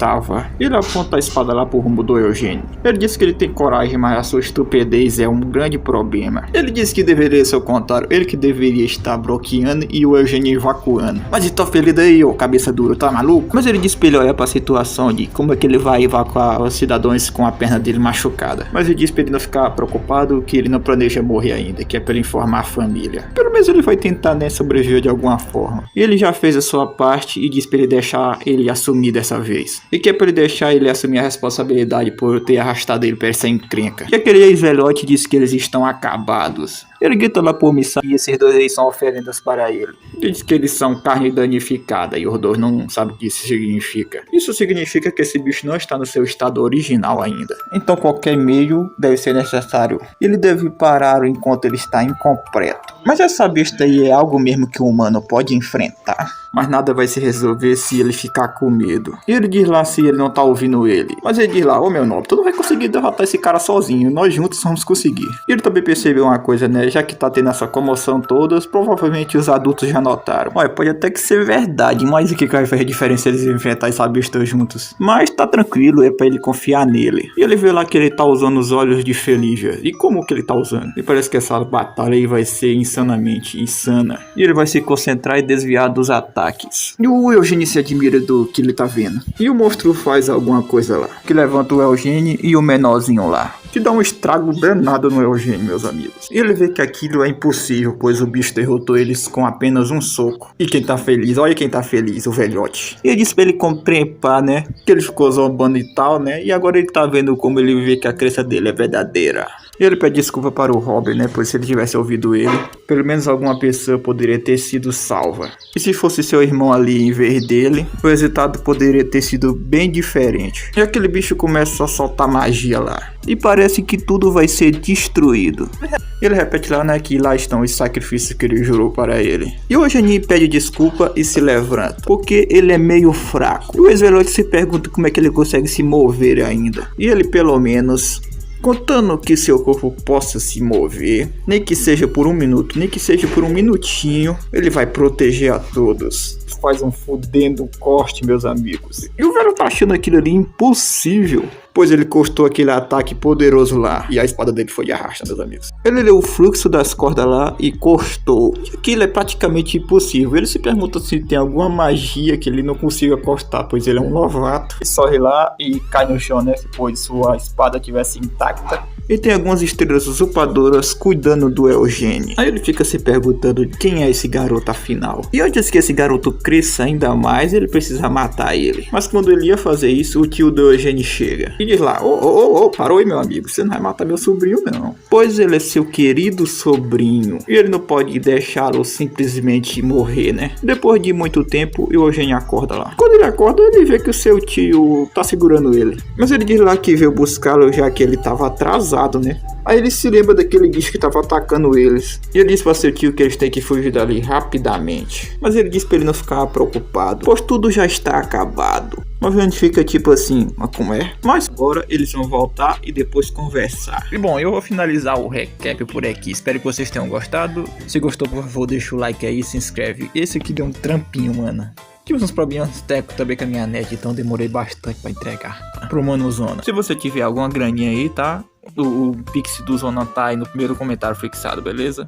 Speaker 1: aponta a espada lá pro rumo do Eugênio. Ele diz que ele tem coragem, mas a sua estupidez é um grande problema. Ele diz que deveria ser o contrário, ele que deveria estar bloqueando e o Eugênio evacuando. Mas ele tá feliz aí, ô cabeça dura, tá maluco? Mas ele diz pra ele olhar pra situação de como é que ele vai evacuar os cidadãos com a perna dele machucada. Mas ele diz pra ele não ficar preocupado, que ele não planeja morrer ainda, que é pra ele informar a família. Pelo menos ele vai tentar, né, sobreviver de alguma forma. E ele já fez a sua parte e diz pra ele deixar ele assumir dessa vez. E que é pra ele deixar ele assumir a responsabilidade por ter arrastado ele pra essa encrenca. E aquele ex-velhote diz que eles estão acabados. Ele grita lá por missão e esses dois aí são oferendas para ele. Ele diz que eles são carne danificada e os dois não sabem o que isso significa. Isso significa que esse bicho não está no seu estado original ainda. Então qualquer meio deve ser necessário. Ele deve parar enquanto ele está incompleto. Mas essa besta aí é algo mesmo que o humano pode enfrentar. Mas nada vai se resolver se ele ficar com medo. E ele diz lá se ele não tá ouvindo ele. Mas ele diz lá, ô meu nobre, tu não vai conseguir derrotar esse cara sozinho. Nós juntos vamos conseguir. E ele também percebeu uma coisa, né? Já que tá tendo essa comoção toda, provavelmente os adultos já notaram. Olha, pode até que ser verdade, mas o que vai fazer diferença eles enfrentar essa besta juntos? Mas tá tranquilo, é pra ele confiar nele. E ele vê lá que ele tá usando os olhos de Felívia. E como que ele tá usando? E parece que essa batalha aí vai ser insanamente insana. E ele vai se concentrar e desviar dos ataques. E o Eugênio se admira do que ele tá vendo. E o monstro faz alguma coisa lá, que levanta o Eugênio e o menorzinho lá, que dá um estrago danado no Eugênio, meus amigos. E ele vê que aquilo é impossível, pois o bicho derrotou eles com apenas um soco. E quem tá feliz, olha quem tá feliz, o velhote. E ele disse pra ele compreender, né, que ele ficou zombando e tal, né, e agora ele tá vendo como ele vê que a crença dele é verdadeira. E ele pede desculpa para o Robert, né, pois se ele tivesse ouvido ele, pelo menos alguma pessoa poderia ter sido salva. E se fosse seu irmão ali em vez dele, o resultado poderia ter sido bem diferente. E aquele bicho começa a soltar magia lá. E parece que tudo vai ser destruído. Ele repete lá, né, que lá estão os sacrifícios que ele jurou para ele. E o Eugênio pede desculpa e se levanta, porque ele é meio fraco. E o ex-velhote se pergunta como é que ele consegue se mover ainda. E ele pelo menos, contando que seu corpo possa se mover, nem que seja por um minuto, nem que seja por um minutinho, ele vai proteger a todos. Faz um fudendo corte, meus amigos. E o velho tá achando aquilo ali impossível, pois ele cortou aquele ataque poderoso lá, e a espada dele foi de arrasta, meus amigos. Ele leu o fluxo das cordas lá e cortou. Aquilo é praticamente impossível. Ele se pergunta se tem alguma magia que ele não consiga cortar, pois ele é um novato. Ele sorri lá e cai no chão, né, pois sua espada tivesse intacta. E tem algumas estrelas usurpadoras cuidando do Eugênio. Aí ele fica se perguntando quem é esse garoto afinal. E antes que esse garoto cresça ainda mais, ele precisa matar ele. Mas quando ele ia fazer isso, o tio do Eugênio chega e diz lá, parou aí meu amigo, você não vai matar meu sobrinho não. Pois ele é seu querido sobrinho e ele não pode deixá-lo simplesmente morrer, né? Depois de muito tempo, o Eugênio acorda lá. Quando ele acorda, ele vê que o seu tio tá segurando ele. Mas ele diz lá que veio buscá-lo já que ele tava atrasado lado, né? Aí ele se lembra daquele bicho que tava atacando eles. E ele disse pra seu tio que eles têm que fugir dali rapidamente. Mas ele disse pra ele não ficar preocupado, pois tudo já está acabado. Mas a gente fica tipo assim, mas como é? Mas agora eles vão voltar e depois conversar. E bom, eu vou finalizar o recap por aqui. Espero que vocês tenham gostado. Se gostou, por favor, deixa o like aí e se inscreve. Esse aqui deu um trampinho, mano. Tive uns problemas técnicos também com a minha net, então demorei bastante pra entregar pro Mano Zona. Se você tiver alguma graninha aí, tá? O Pix do Zona tá aí no primeiro comentário fixado, beleza?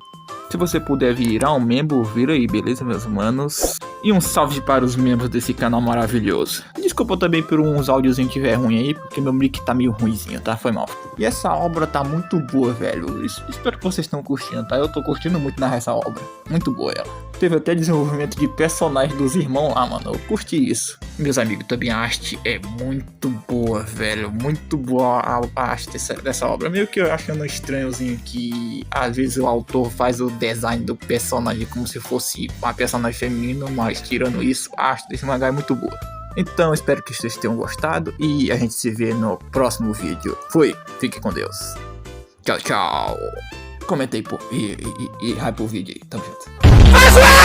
Speaker 1: Se você puder virar um membro, vira aí, beleza, meus manos? E um salve para os membros desse canal maravilhoso. Desculpa também por uns áudiozinhos que tiver ruim aí, porque meu mic tá meio ruimzinho, tá? Foi mal. E essa obra tá muito boa, velho. Espero que vocês estão curtindo, tá? Eu tô curtindo muito narrar essa obra. Muito boa ela. Teve até desenvolvimento de personagens dos irmãos lá, mano. Eu curti isso. Meus amigos, também a arte é muito boa, velho. Muito boa a arte dessa obra. Meio que eu achando estranhozinho que às vezes o autor faz o design do personagem como se fosse uma personagem feminina, mas tirando isso, a arte desse mangá é muito boa. Então espero que vocês tenham gostado e a gente se vê no próximo vídeo. Fui, fique com Deus. Tchau, tchau. Comentei e hype o vídeo aí, tamo junto.